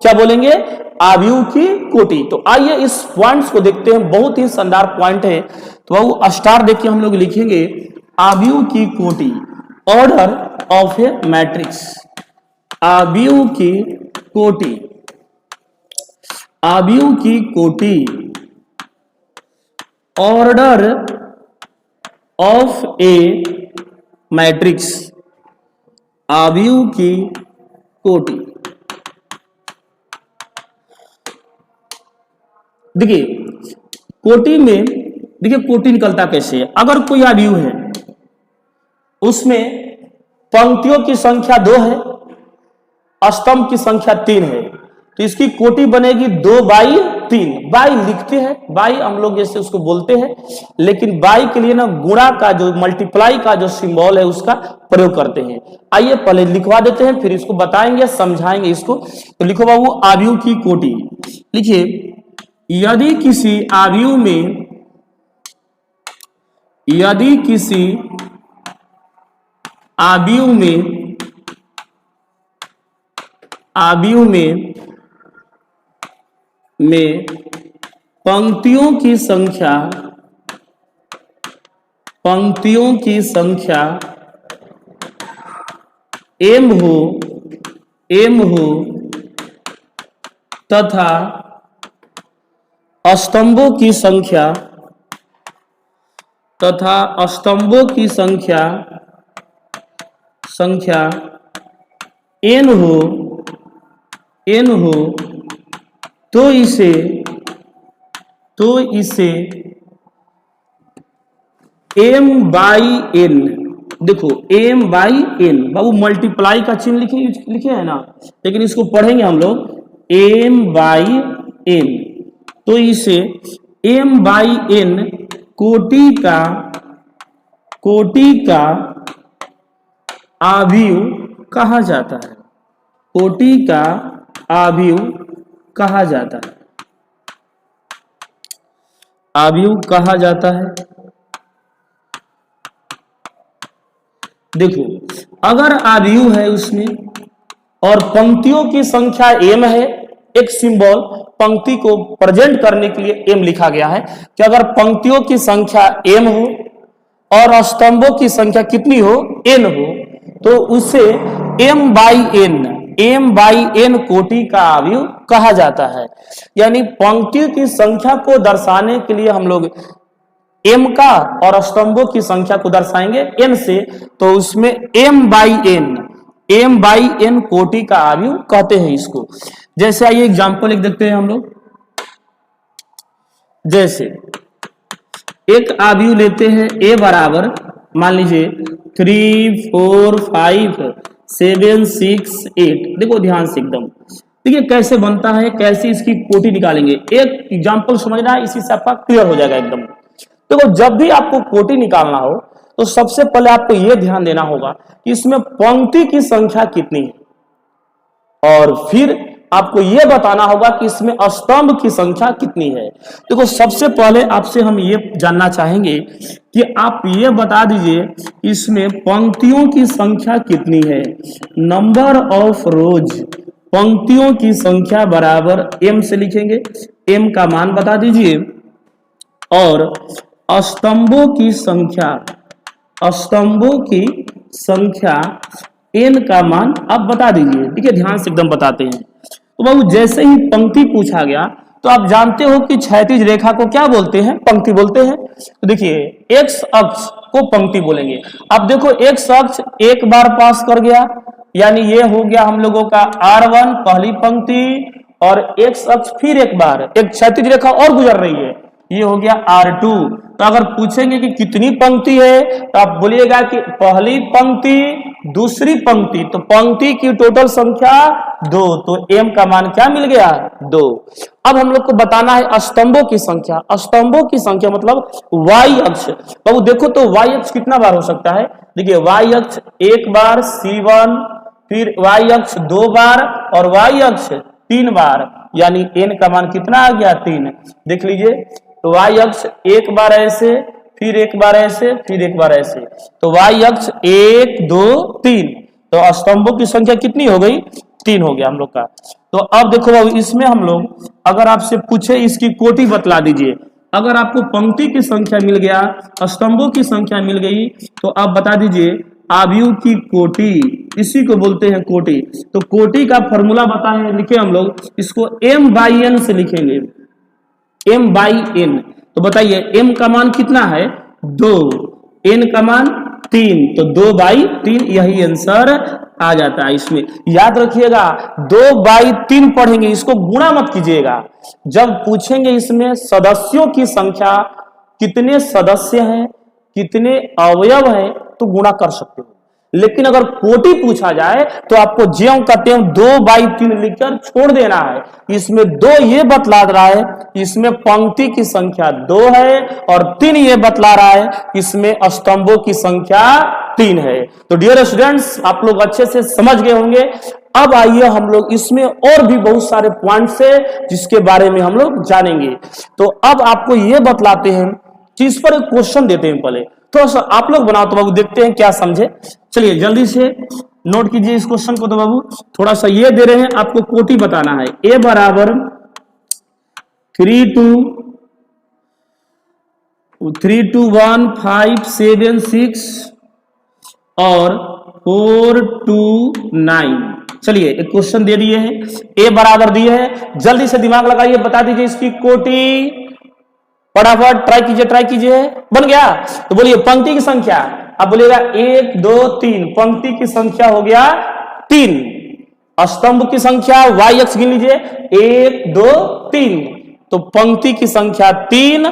क्या बोलेंगे? आव्यूह की कोटि। तो आइए इस पॉइंट्स को देखते हैं, बहुत ही शानदार पॉइंट है। तो वो स्टार देख के हम लोग लिखेंगे आव्यूह की कोटि, ऑर्डर ऑफ ए मैट्रिक्स। आव्यूह की कोटि, आव्यूह की कोटि, ऑर्डर ऑफ ए मैट्रिक्स। आव्यूह की कोटि। देखिए कोटि में, देखिए कोटि निकलता कैसे है। अगर कोई आव्यूह है उसमें पंक्तियों की संख्या 2 है, स्तंभ की संख्या 3 है, तो इसकी कोटि बनेगी 2/3। बाई लिखते हैं, बाई हम लोग जैसे उसको बोलते हैं, लेकिन बाई के लिए ना गुणा का जो मल्टीप्लाई का जो सिंबल है उसका प्रयोग करते हैं। आइए पहले लिखवा देते हैं, फिर इसको बताएंगे, समझाएंगे इसको। तो लिखो बाबू आव्यूह की कोटि। लिखिए यदि किसी आव्यूह में, यदि किसी आव्यूह में पंक्तियों की संख्या m हो तथा स्तंभों की संख्या n हो तो इसे m/n, देखो m/n, बाबू मल्टीप्लाई का चिन्ह लिखे है ना, लेकिन इसको पढ़ेंगे हम लोग m/n। तो इसे m/n कोटि का आव्यूह कहा जाता है। कोटि का आव्यूह कहा जाता है। आव्यूह कहा जाता है। देखो अगर आव्यूह है उसमें और पंक्तियों की संख्या m है, एक सिंबल पंक्ति को प्रेजेंट करने के लिए m लिखा गया है कि अगर पंक्तियों की संख्या m हो और स्तंभों की संख्या कितनी हो, n हो, तो उसे m/n कोटि का आव्यूह कहा जाता है। यानी पंक्ति की संख्या को दर्शाने के लिए हम लोग m का और स्तंभों की संख्या को दर्शाएंगे n से, तो उसमें m/n कोटि का आव्यूह कहते हैं इसको। जैसे आइए एग्जांपल एक देखते हैं हम लोग। जैसे एक आव्यूह लेते हैं a बराबर, मान लीजिए 3 4 5 7 6 8। देखो ध्यान से एकदम, देखिए कैसे बनता है, कैसे इसकी कोटि निकालेंगे। एक एग्जांपल समझना है, इसी से आपका क्लियर हो जाएगा एकदम। देखो जब भी आपको कोटि निकालना हो तो सबसे पहले आपको यह ध्यान देना होगा कि इसमें पंक्ति की संख्या कितनी है, और फिर आपको यह बताना होगा कि इसमें स्तंभ की संख्या कितनी है। देखो सबसे पहले आपसे हम ये जानना चाहेंगे कि आप ये बता दीजिए इसमें पंक्तियों की संख्या कितनी है। नंबर ऑफ रोज, पंक्तियों की संख्या बराबर m से लिखेंगे, m का मान बता दीजिए, और स्तंभों की संख्या n का मान आप बता दीजिए। देखिए ध्यान से एकदम बताते हैं। तो बाबू जैसे ही पंक्ति पूछा गया तो आप जानते हो कि क्षैतिज रेखा को क्या बोलते हैं, पंक्ति बोलते हैं। तो देखिए x अक्ष को पंक्ति बोलेंगे। अब देखो x अक्ष एक बार पास कर गया, यानी ये हो गया हम लोगों का R1 पहली पंक्ति, और x अक्ष फिर एक बार एक क्षैतिज रेखा और गुजर रही है, ये हो गया R2। तो अगर पूछेंगे कि कितनी पंक्ति है तो आप बोलिएगा कि पहली पंक्ति दूसरी पंक्ति, तो पंक्ति की टोटल संख्या 2, तो m का मान क्या मिल गया 2। अब हम लोग को बताना है स्तंभों की संख्या। स्तंभों की संख्या मतलब y अक्ष। बाबू देखो तो y अक्ष कितना बार हो सकता है, देखिए y अक्ष एक बार C1, फिर y अक्ष 2 बार और y अक्ष 3 बार, यानी n का मान कितना आ गया 3। देख लीजिए तो y अक्ष एक बार ऐसे, फिर एक बार ऐसे, फिर एक बार ऐसे, तो y अक्ष 1 2 3, तो स्तंभों की संख्या कितनी हो गई 3 हो गया हम लोग का। तो अब देखो बाबू इसमें हम लोग अगर आपसे पूछे इसकी कोटि बतला दीजिए, अगर आपको पंक्ति की संख्या मिल गया, स्तंभों की संख्या मिल गई, तो आप बता दीजिए आव्यूह की कोटि, इसी को बोलते हैं कोटि। तो कोटि का फॉर्मूला बताएं, लिखे हम लोग इसको m/n से लिखेंगे, m/n। तो बताइए m का मान कितना है 2, n का मान 3, तो 2/3 यही आंसर आ जाता है। इसमें याद रखिएगा 2/3 पढ़ेंगे, इसको गुणा मत कीजिएगा। जब पूछेंगे इसमें सदस्यों की संख्या, कितने सदस्य हैं, कितने अवयव हैं, तो गुणा कर सकते हो। लेकिन अगर कोटि पूछा जाए तो आपको ज्यों का त्यों 2/3 लिखकर छोड़ देना है। इसमें 2 ये बतला रहा है इसमें पंक्ति की संख्या 2 है, और 3 ये बतला रहा है इसमें स्तंभों की संख्या 3 है। तो डियर स्टूडेंट्स आप लोग अच्छे से समझ गए होंगे। अब आइए हम लोग इसमें और भी बहुत सारे पॉइंट्स है जिसके बारे में हम लोग जानेंगे। तो अब आपको ये बतलाते हैं कि इस पर एक क्वेश्चन देते हैं, पहले थोड़ा सा आप लोग बनाओ तो बाबू देखते हैं क्या समझे। चलिए जल्दी से नोट कीजिए इस क्वेश्चन को। तो बाबू थोड़ा सा ये दे रहे हैं आपको कोटि बताना है, a बराबर 3 2 1 5 7 6 और 4 2 9। चलिए एक क्वेश्चन दे दिए हैं, a बराबर दिए है, जल्दी से दिमाग लगाइए, बता दीजिए इसकी कोटि, फटाफट ट्राई कीजिए। बन गया तो बोलिए पंक्ति की संख्या, अब बोलिएगा 1 2 3, पंक्ति की संख्या हो गया 3, स्तंभ की संख्या y अक्ष गिन लीजिए 1 2 3, तो पंक्ति की संख्या 3,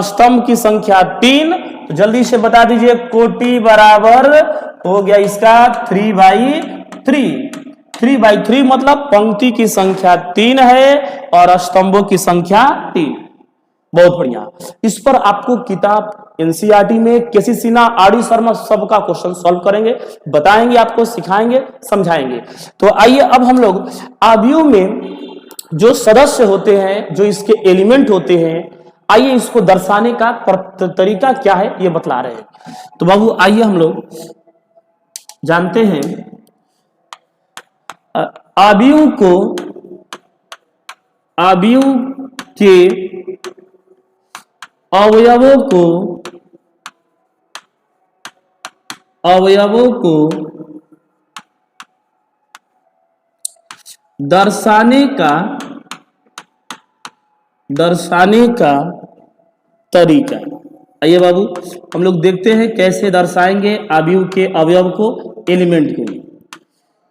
स्तंभ की संख्या 3, तो जल्दी से बता दीजिए कोटि बराबर हो गया इसका 3/3। 3/3 मतलब पंक्ति की संख्या 3 है और स्तंभों की संख्या 3। बहुत बढ़िया। इस पर आपको किताब एनसीईआरटी में केसी सिन्हा, आर डी शर्मा सबका क्वेश्चन सॉल्व करेंगे, बताएंगे आपको, सिखाएंगे, समझाएंगे। तो आइए अब हम लोग आव्यूह में जो सदस्य होते हैं, जो इसके एलिमेंट होते हैं, आइए इसको दर्शाने का तरीका क्या है ये बतला रहे हैं। तो बाबू आइए हम लोग जानते हैं आव्यूह के अवयवों को दर्शाने का तरीका। आइए बाबू हम लोग देखते हैं कैसे दर्शाएंगे आव्यूह के अवयव को, एलिमेंट को।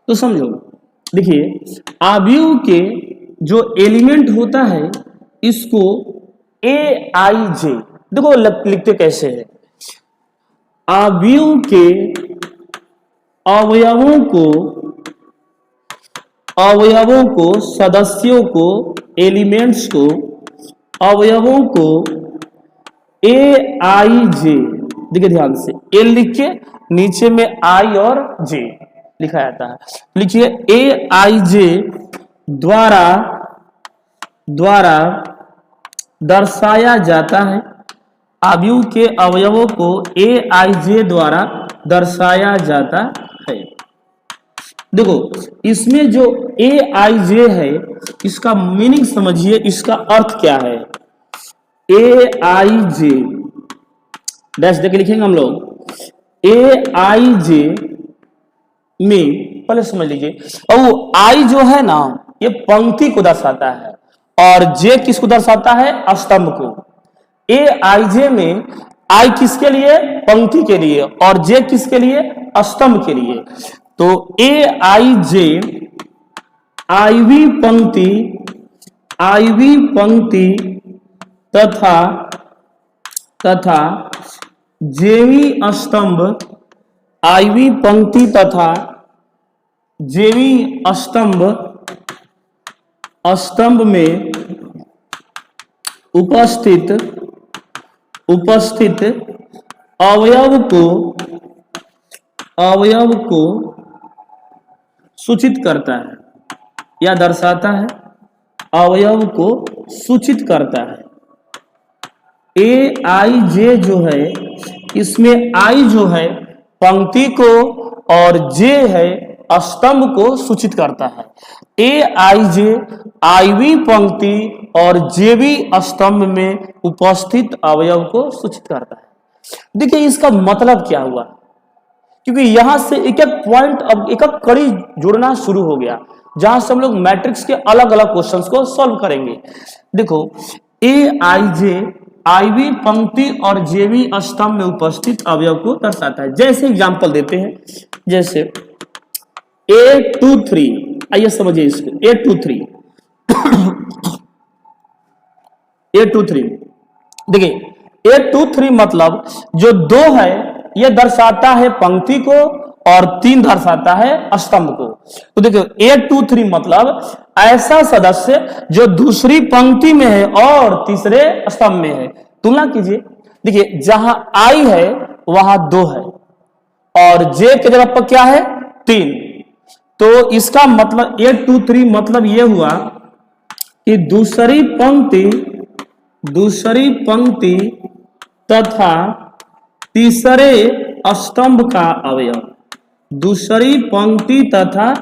तो समझो, देखिए आव्यूह के जो एलिमेंट होता है इसको AIJ, देखो लिखते कैसे है, आव्यूह के अवयवों को सदस्यों को, एलिमेंट्स को, अवयवों को AIJ, देखिए ध्यान से, ए लिख के नीचे में I और J लिखा जाता है, लिखिए AIJ द्वारा दर्शाया जाता है। आव्यूह के अवयवों को AIJ द्वारा दर्शाया जाता है। देखो इसमें जो AIJ है इसका मीनिंग समझिए, इसका अर्थ क्या है। AIJ डैश देके लिखेंगे हम लोग, AIJ में पहले समझ लीजिए, और I जो है ना ये पंक्ति को दर्शाता है और J किसको दर्शाता है, स्तंभ को। AIJ में I किसके लिए, पंक्ति के लिए, और J किसके लिए, स्तंभ के लिए। तो AIJ IV पंक्ति आईवी पंक्ति तथा जेवी स्तंभ, आईवी पंक्ति तथा जेवी स्तंभ में उपस्थित अवयव को सूचित करता है या दर्शाता है, अवयव को सूचित करता है। ए आई जे जो है, इसमें आई जो है पंक्ति को और जे है स्तंभ को सूचित करता है। ए आई जे आईवी पंक्ति और जेवी स्तंभ में उपस्थित अवयव को सूचित करता है। देखिए इसका मतलब क्या हुआ, क्योंकि यहां से एक एक पॉइंट, अब एक एक कड़ी जुड़ना शुरू हो गया, जहां से हम लोग मैट्रिक्स के अलग अलग क्वेश्चंस को सॉल्व करेंगे। देखो ए आई जे आईवी पंक्ति और जेवी स्तंभ में उपस्थित अवयव को दर्शाता है। जैसे एग्जांपल देते हैं, जैसे A23, आइए समझिए इसको। A23 देखिए A23 मतलब जो 2 है यह दर्शाता है पंक्ति को और 3 दर्शाता है स्तंभ को। तो देखिए A23 मतलब ऐसा सदस्य जो दूसरी पंक्ति में है और तीसरे स्तंभ में है। तुलना कीजिए, देखिए जहां I है वहां 2 है और J के जगह पर क्या है 3। तो इसका मतलब A23 मतलब यह हुआ कि दूसरी पंक्ति तथा तीसरे स्तंभ का अवयव, दूसरी पंक्ति तथा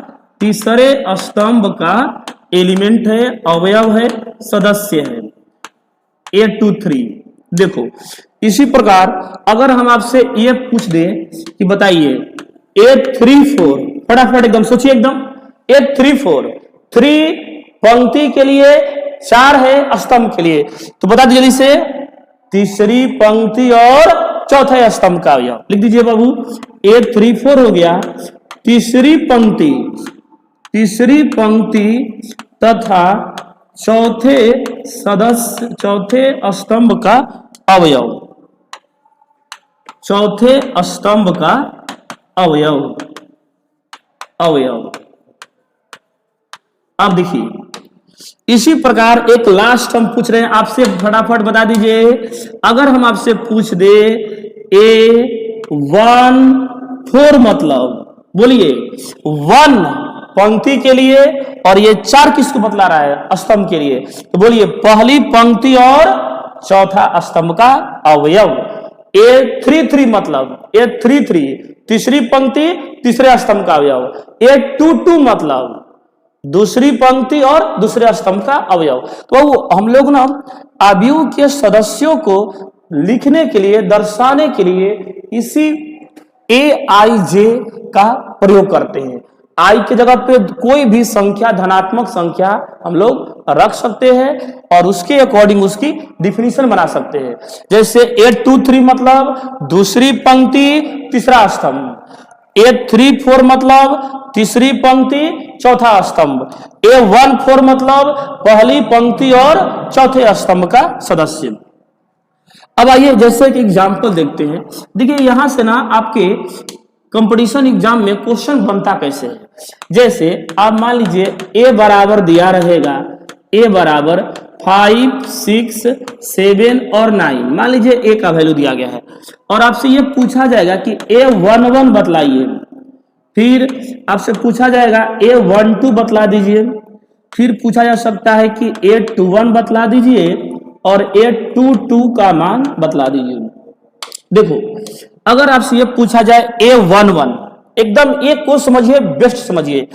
तीसरे स्तंभ का एलिमेंट है, अवयव है, सदस्य है A23। देखो इसी प्रकार अगर हम आपसे ये पूछ दें कि बताइए A34, फटाफट एकदम सोचिए, एकदम A34 3 पंक्ति के लिए, 4 है स्तंभ के लिए, तो बता दीजिए जल्दी से तीसरी पंक्ति और चौथे स्तंभ का अवयव लिख दीजिए बाबू। A34 हो गया तीसरी पंक्ति तथा चौथे स्तंभ का अवयव, चौथे स्तंभ का अवयव। अब देखिए इसी प्रकार एक लास्ट हम पूछ रहे हैं आपसे, फटाफट बता दीजिए। अगर हम आपसे पूछ दे A14 मतलब, बोलिए 1 पंक्ति के लिए और ये 4 किसको बतला रहा है स्तंभ के लिए, तो बोलिए पहली पंक्ति और चौथा स्तंभ का अवयव। A33 मतलब A33 तीसरी पंक्ति तीसरे स्तंभ का अवयव। A22 मतलब दूसरी पंक्ति और दूसरे स्तंभ का अवयव। तो हम लोग ना अवयव के सदस्यों को लिखने के लिए, दर्शाने के लिए इसी AIJ का प्रयोग करते हैं। आई की जगह पे कोई भी संख्या, धनात्मक संख्या हम लोग रख सकते हैं और उसके अकॉर्डिंग उसकी डिफिनीशन बना सकते हैं। जैसे A23 मतलब दूसरी पंक्ति तीसरा स्तंभ, A34 मतलब तीसरी पंक्ति चौथा स्तंभ, A14 मतलब पहली पंक्ति और चौथे स्तंभ का सदस्य। अब आइए जैसे एक एग्जाम्पल देखते हैं। देखिए यहां से ना आपके कंपटीशन एग्जाम में क्वेश्चन बनता कैसे है। जैसे आप मान लीजिए A बराबर दिया रहेगा, A बराबर 5, 6, 7 और 9, मान लीजिए A का वैल्यू दिया गया है और आपसे ये पूछा जाएगा कि A11 बतलाइए, फिर आपसे पूछा जाएगा A12 बतला दीजिए, फिर पूछा जा सकता है कि A21 बतला दीजिए और A22 का मान बतला दीजिए। देखो अगर आपसे ये पूछा जाए A11, एकदम एक को समझिए, बेस्ट समझिए।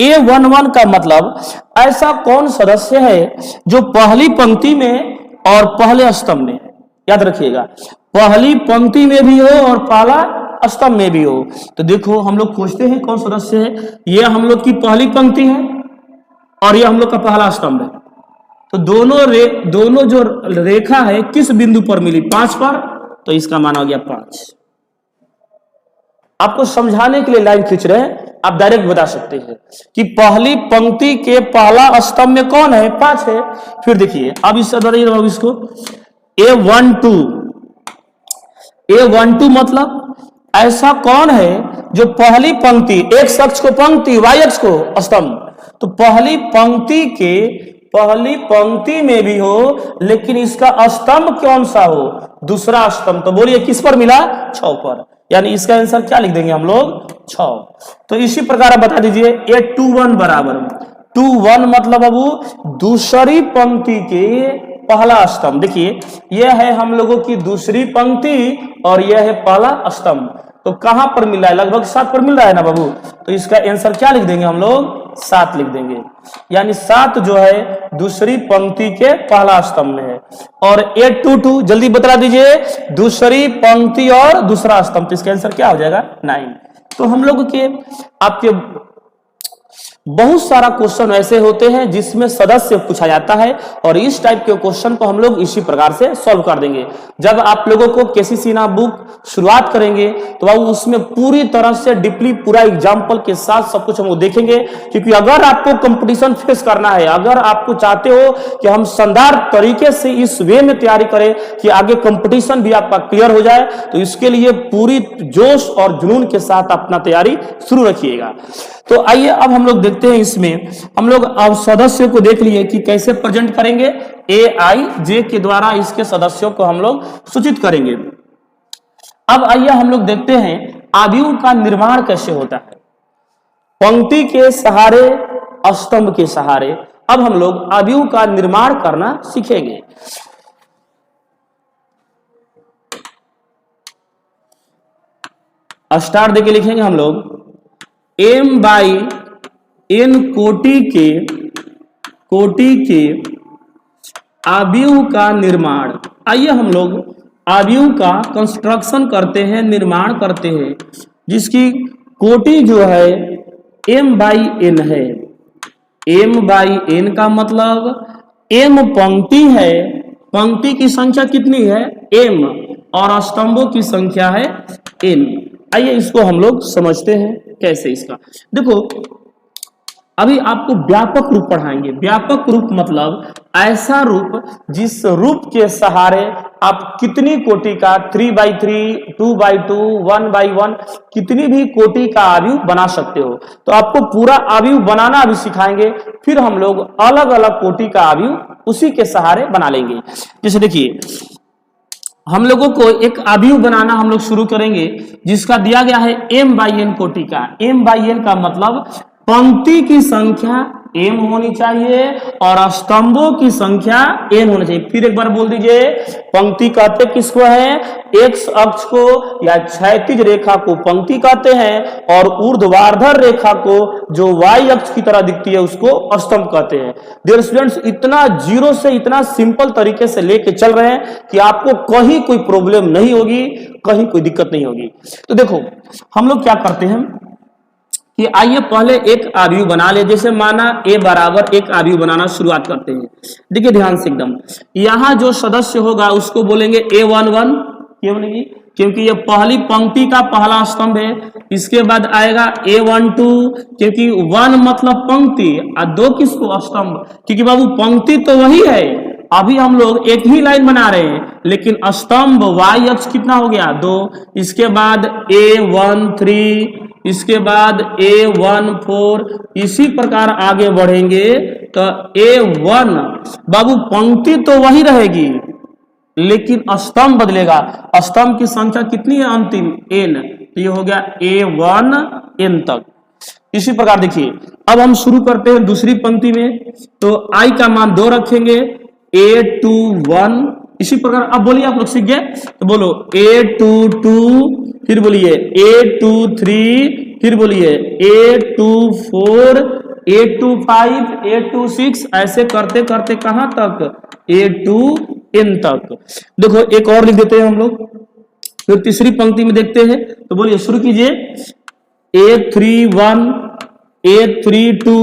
A11 का मतलब ऐसा कौन सदस्य है जो पहली पंक्ति में और पहले स्तंभ में, याद रखिएगा पहली पंक्ति में भी हो और पहला स्तंभ में भी हो। तो देखो हम लोग खोजते हैं कौन सदस्य है। ये हम लोग की पहली पंक्ति है और ये हम लोग का पहला स्तंभ है। तो दोनों जो रेखा है किस बिंदु पर मिली, 5 पर, तो इसका मान हो गया 5। आपको समझाने के लिए लाइन खींच रहे हैं आप डायरेक्ट बता सकते हैं कि पहली पंक्ति के पहला स्तंभ में कौन है, 5 है। फिर देखिए अब इससे बताइए इसको A12 मतलब ऐसा कौन है जो पहली पंक्ति, एक्स अक्ष को पंक्ति, वाई अक्ष को स्तंभ, तो पहली पंक्ति में भी हो लेकिन इसका स्तंभ कौन सा हो, दूसरा स्तंभ। तो बोलिए किस पर मिला, 6 पर, यानी इसका आंसर क्या लिख देंगे हम लोग, 6। तो इसी प्रकार आप बता दीजिए A21 बराबर 21 मतलब अब दूसरी पंक्ति के पहला स्तंभ। देखिए यह है हम लोगों की दूसरी पंक्ति और यह है पहला स्तंभ, तो कहां पर मिल रहा है, लगभग 7 पर मिल रहा है ना बाबू, तो इसका आंसर क्या लिख देंगे हम लोग, 7 लिख देंगे। यानी 7 जो है दूसरी पंक्ति के पहला स्तंभ में है। और A22 जल्दी बता दीजिए, दूसरी पंक्ति और दूसरा स्तंभ, तो इसका आंसर क्या हो जाएगा, 9। तो हम लोग के आपके बहुत सारा क्वेश्चन ऐसे होते हैं जिसमें सदस्य पूछा जाता है और इस टाइप के क्वेश्चन को हम लोग इसी प्रकार से सॉल्व कर देंगे। जब आप लोगों को केसी बुक शुरुआत करेंगे तो बाबू उसमें पूरी तरह से डीपली पूरा एग्जाम्पल के साथ सब कुछ हम लोग देखेंगे, क्योंकि अगर आपको कंपटीशन फेस करना है, अगर आपको चाहते हो कि हम शानदार तरीके से इस वे में तैयारी करें कि आगे कंपटीशन भी आपका क्लियर हो जाए, तो इसके लिए पूरी जोश और जुनून के साथ अपना तैयारी शुरू रखिएगा। तो आइए अब हम लोग देखते हैं, इसमें हम लोग अब सदस्यों को देख लिए कि कैसे प्रेजेंट करेंगे, AIJ के द्वारा इसके सदस्यों को हम लोग सूचित करेंगे। अब आइए हम लोग देखते हैं आव्यूह का निर्माण कैसे होता है, पंक्ति के सहारे, स्तंभ के सहारे। अब हम लोग आव्यूह का निर्माण करना सीखेंगे। स्टार देके लिखेंगे हम लोग M/N कोटि के आव्यूह का निर्माण। आइए हम लोग आव्यूह का कंस्ट्रक्शन करते हैं, निर्माण करते हैं, जिसकी कोटि जो है M/N है। M/N का मतलब M पंक्ति है, पंक्ति की संख्या कितनी है, M, और स्तंभों की संख्या है N। आइए इसको हम लोग समझते हैं कैसे। इसका देखो अभी आपको व्यापक रूप पढ़ाएंगे। व्यापक रूप मतलब ऐसा रूप जिस रूप के सहारे आप कितनी कोटि का 3/3, 2/2, 1/1 कितनी भी कोटि का आव्यूह बना सकते हो। तो आपको पूरा आव्यूह बनाना अभी सिखाएंगे, फिर हम लोग अलग अलग कोटि का आव्यूह उसी के सहारे बना लेंगे। जैसे देखिए हम लोगों को एक आव्यूह बनाना हम लोग शुरू करेंगे जिसका दिया गया है M/N कोटि का। M/N का मतलब पंक्ति की संख्या M होनी चाहिए और स्तंभों की संख्या N होनी चाहिए। फिर एक बार बोल दीजिए, पंक्ति कहते किसको है, एक्स अक्ष को या क्षैतिज रेखा को पंक्ति कहते हैं और ऊर्ध्वाधर रेखा को जो वाई अक्ष की तरह दिखती है उसको स्तंभ कहते हैं। डियर स्टूडेंट्स, इतना जीरो से इतना सिंपल तरीके से लेके चल रहे हैं कि आपको कहीं कोई प्रॉब्लम नहीं होगी, कहीं कोई दिक्कत नहीं होगी। तो देखो हम लोग क्या करते हैं कि आइए पहले एक आव्यूह बना ले। जैसे माना A बराबर एक आव्यूह बनाना शुरुआत करते हैं। देखिए ध्यान से एकदम, यहां जो सदस्य होगा उसको बोलेंगे A11। क्यों बोलेंगे, क्योंकि ये पहली पंक्ति का पहला स्तंभ है। इसके बाद आएगा A12, क्योंकि 1 मतलब पंक्ति और 2 किसको, स्तंभ, क्योंकि बाबू पंक्ति तो वही है, अभी हम लोग एक ही लाइन बना रहे हैं, लेकिन स्तंभ वाई अक्ष कितना हो गया, 2। इसके बाद A13, इसके बाद A14, इसी प्रकार आगे बढ़ेंगे तो A1। बाबू पंक्ति तो वही रहेगी लेकिन स्तंभ बदलेगा। स्तंभ की संख्या कितनी है, अंतिम N, तो ये हो गया A1N तक। इसी प्रकार देखिए अब हम शुरू करते हैं दूसरी पंक्ति में, तो I का मान 2 रखेंगे, A21। इसी प्रकार अब बोलिए, आप लोग सीख गए तो बोलो A22, फिर बोलिए A23, फिर बोलिए A24, A25, A26, ऐसे करते करते कहां तक, A2N तक। देखो एक और लिख देते हैं हम लोग, फिर तीसरी पंक्ति में देखते हैं, तो बोलिए शुरू कीजिए A31, A32,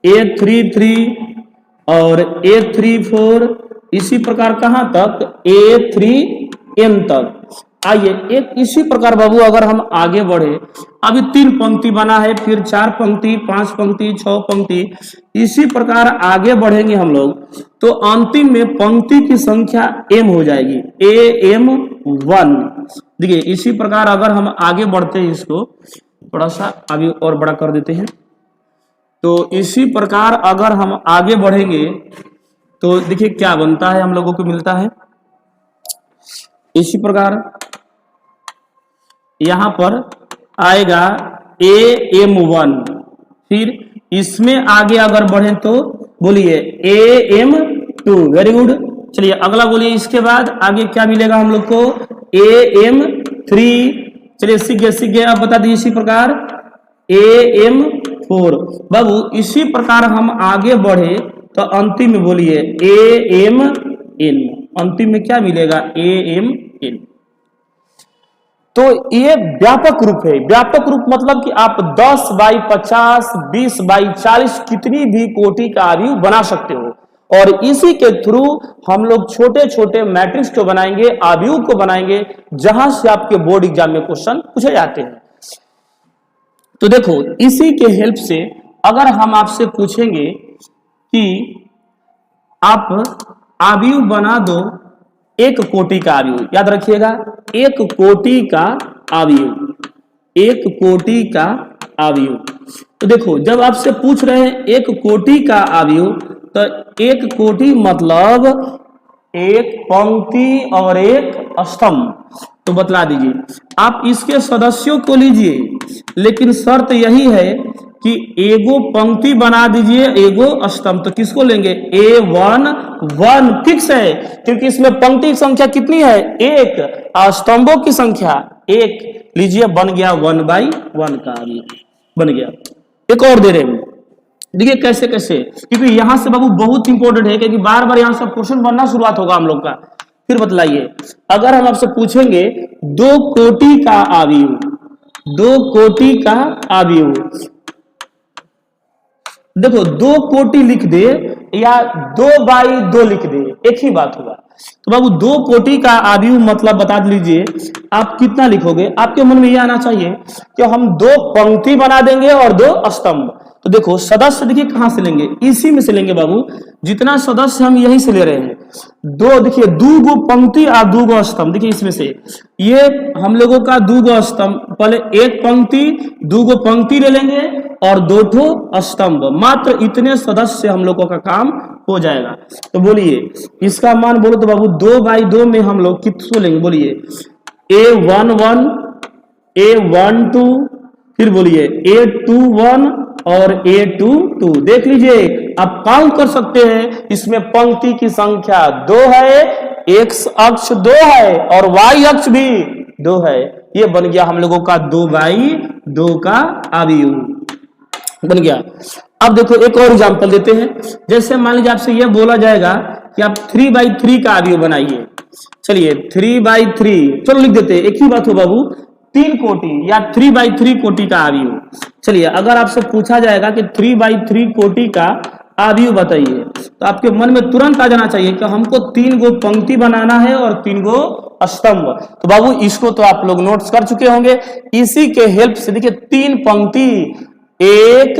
A33 और A34, इसी प्रकार कहां तक, A3N तक। आइए एक इसी प्रकार बाबू अगर हम आगे बढ़े, अभी 3 पंक्ति बना है, फिर 4 पंक्ति, 5 पंक्ति, 6 पंक्ति, इसी प्रकार आगे बढ़ेंगे हम लोग तो अंतिम में पंक्ति की संख्या m हो जाएगी, AM1। देखिए इसी प्रकार अगर हम आगे बढ़ते हैं, इसको थोड़ा सा अभी और बड़ा कर देते हैं, तो इसी प्रकार अगर हम आगे बढ़ेंगे तो देखिए क्या बनता है, हम लोगों को मिलता है इसी प्रकार यहां पर आएगा AM1, फिर इसमें आगे अगर बढ़े तो बोलिए AM2। Very good. चलिए अगला बोलिए, इसके बाद आगे क्या मिलेगा हम लोग को, AM3। चलिए सीख गए। अब बता दीजिए इसी प्रकार AM4। बाबू इसी प्रकार हम आगे बढ़े तो अंतिम में बोलिए AMN। अंतिम में क्या मिलेगा, AMN। तो ये व्यापक रूप है। व्यापक रूप मतलब कि आप 10 बाई 50, 20 बाई 40 कितनी भी कोटि का अवयव बना सकते हो, और इसी के थ्रू हम लोग छोटे छोटे मैट्रिक्स को बनाएंगे, अवयव को बनाएंगे, जहां से आपके बोर्ड एग्जाम में क्वेश्चन पूछे जाते हैं। तो देखो इसी के हेल्प से अगर हम आपसे पूछेंगे कि आप अवयव बना दो एक कोटि का अवयव, याद रखिएगा एक कोटि का अवयव, एक कोटि का अवयव। तो देखो जब आपसे पूछ रहे हैं एक कोटि का अवयव, तो एक कोटि मतलब एक पंक्ति और एक स्तंभ। तो बतला दीजिए आप इसके सदस्यों को लीजिए, लेकिन शर्त यही है कि एगो पंक्ति बना दीजिए, एगो स्तंभ। तो किसको लेंगे, A1 फिक्स है, क्योंकि इसमें पंक्ति की संख्या कितनी है, 1, और स्तंभों की संख्या 1। लीजिए बन गया 1/1 का अवयव बन गया। एक और दे रहे हैं, देखिए कैसे कैसे, क्योंकि यहां से बाबू बहुत इंपॉर्टेंट है, क्योंकि बार बार यहां से क्वेश्चन बनना शुरुआत होगा हम लोग का। फिर बतलाइए अगर हम आपसे पूछेंगे 2 कोटि का अवयव, 2 कोटि का अवयव, देखो 2 कोटि लिख दे या 2/2 लिख दे, एक ही बात होगा। तो बाबू 2 कोटि का अवयव मतलब बता लीजिए आप कितना लिखोगे। आपके मन में यह आना चाहिए कि हम 2 पंक्ति बना देंगे और 2 स्तंभ। तो देखो सदस्य देखिए कहां से लेंगे, इसी में से लेंगे बाबू, जितना सदस्य हम यहीं से ले रहे हैं। 2 देखिए 2 पंक्ति और 2 स्तंभ, देखिए इसमें से ये हम लोगों का 2 स्तंभ, पहले एक पंक्ति 2 पंक्ति ले लेंगे और 2 स्तंभ, मात्र इतने सदस्य हम लोगों का काम हो जाएगा। तो बोलिए इसका मान बोलो तो बाबू 2/2 में हम लोग किसको लेंगे, बोलिए A11, A12, फिर बोलिए A21 और A22। देख लीजिए आप काउंट कर सकते हैं, इसमें पंक्ति की संख्या 2 है, x अक्ष 2 है और y अक्ष भी 2 है। ये बन गया हम लोगों का 2/2 का अवयव बन गया। अब देखो एक और एग्जांपल देते हैं। जैसे मान लीजिए आपसे यह बोला जाएगा कि आप 3/3 का अवयव बनाइए। चलिए 3/3, चलो लिख देते हैं, एक ही बात हो बाबू, 3 कोटि या 3/3 कोटि का अवयव। चलिए अगर आपसे पूछा जाएगा कि 3/3 कोटि का अवयव बताइए, तो आपके मन में तुरंत आ जाना चाहिए कि हमको 3 पंक्ति बनाना है और 3 स्तंभ। तो बाबू इसको तो आप लोग नोट्स कर चुके होंगे। इसी के हेल्प से देखिए 3 पंक्ति, 1,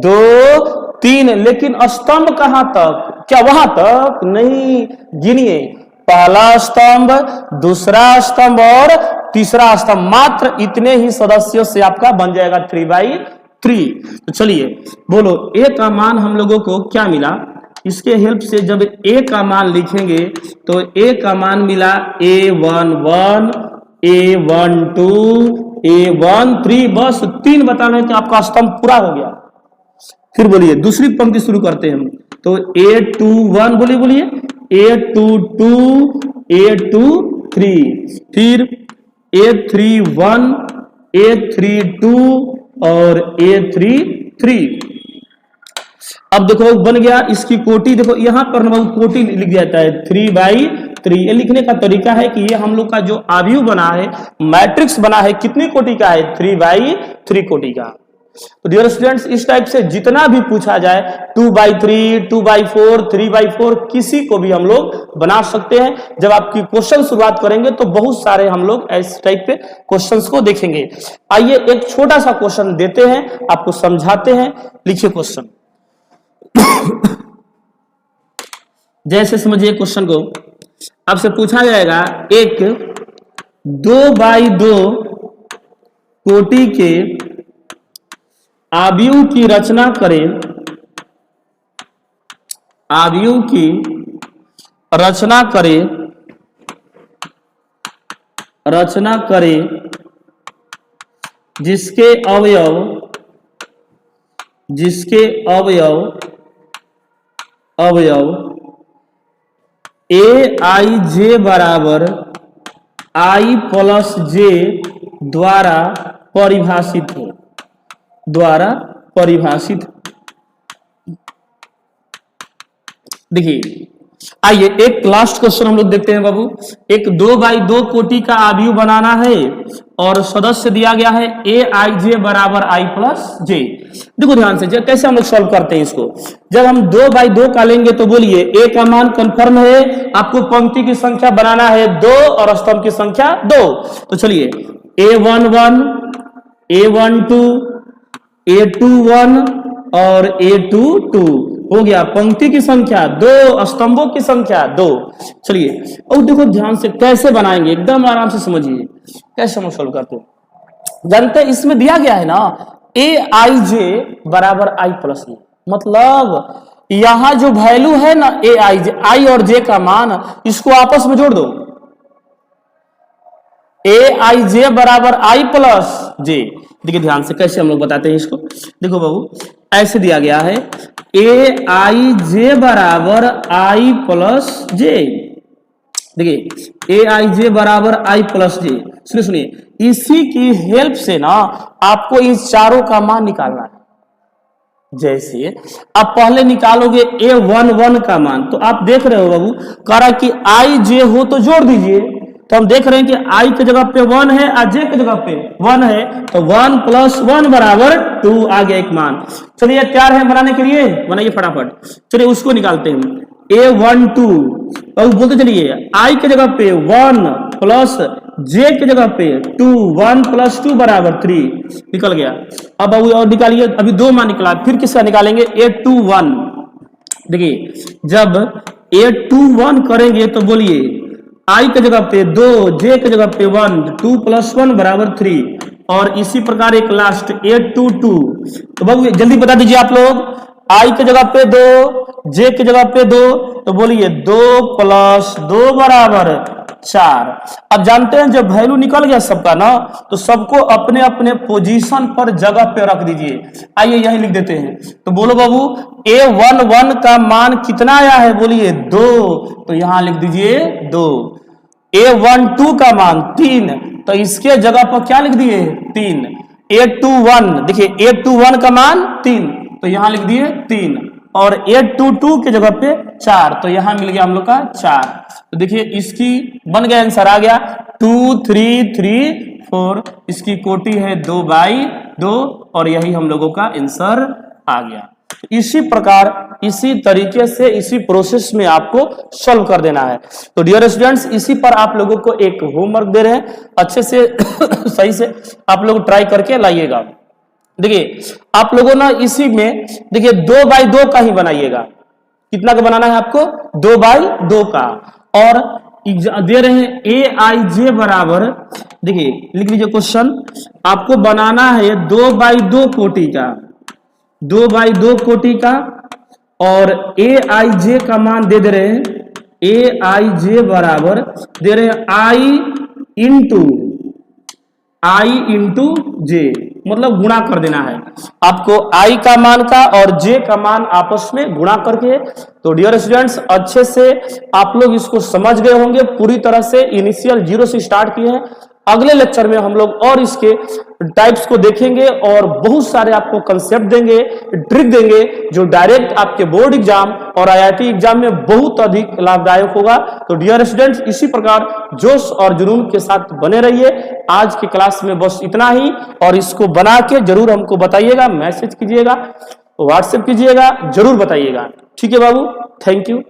2, 3, लेकिन स्तंभ कहां तक, क्या वहां तक नहीं, गिनिए पहला स्तंभ, दूसरा स्तंभ और तीसरा स्तंभ, मात्र इतने ही सदस्यों से आपका बन जाएगा 3/3। तो चलिए बोलो A का मान हम लोगों को क्या मिला। इसके हेल्प से जब A का मान लिखेंगे तो A का मान मिला A11, A12, A13, बस 3 बताने तो आपका स्तंभ पूरा हो गया। फिर बोलिए दूसरी पंक्ति शुरू करते हैं हम, तो A21 बोलिए A22, A23, फिर A31, A32 और A33। अब देखो बन गया इसकी कोटि, देखो यहां पर कोटि लिख जाता है 3/3। ये लिखने का तरीका है कि ये हम लोग का जो अवयव बना है, मैट्रिक्स बना है, कितनी कोटि का है, 3/3 कोटि का। तो डियर स्टूडेंट्स, इस टाइप से जितना भी पूछा जाए 2/3, 2/4, 3/4 किसी को भी हम लोग बना सकते हैं। जब आपकी क्वेश्चन शुरुआत करेंगे तो बहुत सारे हम लोग इस टाइप के क्वेश्चंस को देखेंगे। आइए एक छोटा सा क्वेश्चन देते हैं, आपको समझाते हैं। लिखिए क्वेश्चन। जैसे समझिए क्वेश्चन को, आपसे पूछा जाएगा एक 2/2 कोटि के आव्यूह की रचना करें। आव्यूह की रचना करें जिसके अवयव aij बराबर i प्लस j द्वारा परिभाषित है। देखिए, आइए एक लास्ट क्वेश्चन हम लोग देखते हैं बाबू। एक 2/2 कोटि का आव्यूह बनाना है और सदस्य दिया गया है aij बराबर i प्लस j। देखो ध्यान से, कैसे हम लोग सॉल्व करते हैं इसको। जब हम 2/2 का लेंगे तो बोलिए a का मान कंफर्म है, आपको पंक्ति की संख्या बनाना है 2 और स्तंभ की संख्या 2। तो चलिए a11, a12, a21 और a22 हो गया। पंक्ति की संख्या 2, स्तंभों की संख्या 2। चलिए और देखो ध्यान से कैसे बनाएंगे, एकदम आराम से समझिए कैसे हम सोल्व करते हैं। जानते हैं इसमें दिया गया है ना aij बराबर i प्लस j, मतलब यहां जो वैल्यू है ना aij, i और j का मान, इसको आपस में जोड़ दो। aij बराबर i प्लस j। देखिए ध्यान से कैसे हम लोग बताते हैं इसको। देखो बाबू, ऐसे दिया गया है aij बराबर i प्लस j। देखिए aij बराबर i प्लस j। सुनिए, इसी की हेल्प से ना आपको इन चारों का मान निकालना है। जैसे आप पहले निकालोगे a11 का मान, तो आप देख रहे हो बाबू, कह रहा कि i j हो तो जोड़ दीजिए। तो हम देख रहे हैं कि i की जगह पे 1 है और j की जगह पे 1 है, तो 1 + 1 बराबर 2 आ गया एक मान। चलिए तैयार है बनाने के लिए, बनाइए फटाफट। चलिए उसको निकालते हैं a12 और बोलते चलिए i की जगह पे 1 प्लस j की जगह पे 2, 1 + 2 बराबर 3 निकल गया। अब और निकालिए, अभी 2 मान निकला, फिर किसका निकालेंगे a21। देखिए जब a21 करेंगे तो बोलिए i की जगह पे 2, j की जगह पे 1, 2 + 1 बराबर 3 और इसी प्रकार एक लास्ट a22। तो बाबू जल्दी बता दीजिए आप लोग, i की जगह पे 2, j की जगह पे 2, तो बोलिए 2 + 2 बराबर 4। अब जानते हैं जब वैल्यू निकल गया सबका ना, तो सबको अपने अपने पोजीशन पर जगह पे रख दीजिए। आइए यही लिख देते हैं। तो बोलो बाबू a11 का मान कितना आया है, बोलिए 2, तो यहां लिख दीजिए 2। a12 का मान 3, तो इसके जगह पर क्या लिख दिए 3। a21, देखिए a21 का मान 3, तो यहां लिख दिए 3 और a22 की जगह पे 4, तो यहां मिल गया हम लोग का 4। तो देखिए इसकी बन गया, आंसर आ गया 2, 3, 3, 4। इसकी कोटि है 2/2 और यही हम लोगों का आंसर आ गया। इसी प्रकार, इसी तरीके से, इसी प्रोसेस में आपको सॉल्व कर देना है। तो डियर स्टूडेंट्स, इसी पर आप लोगों को एक होमवर्क दे रहे हैं, अच्छे से सही से आप लोग ट्राई करके लाइएगा। देखिए आप लोगों ना इसी में देखिए 2/2 का ही बनाइएगा। कितना का बनाना है आपको, 2/2 का। और दे रहे हैं aij बराबर, देखिए लिख लीजिए क्वेश्चन, आपको बनाना है 2/2 कोटि का, 2/2 कोटि का, और aij का मान दे रहे हैं aij बराबर दे रहे हैं i इंटू j, मतलब गुणा कर देना है आपको i का मान का और j का मान आपस में गुणा करके। तो डियर स्टूडेंट्स, अच्छे से आप लोग इसको समझ गए होंगे, पूरी तरह से इनिशियल 0 से स्टार्ट किए हैं, अगले लेक्चर में हम लोग और इसके टाइप्स को देखेंगे और बहुत सारे आपको कंसेप्ट देंगे, ट्रिक देंगे, जो डायरेक्ट आपके बोर्ड एग्जाम और आईआईटी एग्जाम में बहुत अधिक लाभदायक होगा। तो डियर स्टूडेंट्स, इसी प्रकार जोश और जुनून के साथ बने रहिए। आज की क्लास में बस इतना ही, और इसको बना के जरूर हमको बताइएगा, मैसेज कीजिएगा, व्हाट्सएप कीजिएगा, जरूर बताइएगा। ठीक है बाबू, थैंक यू।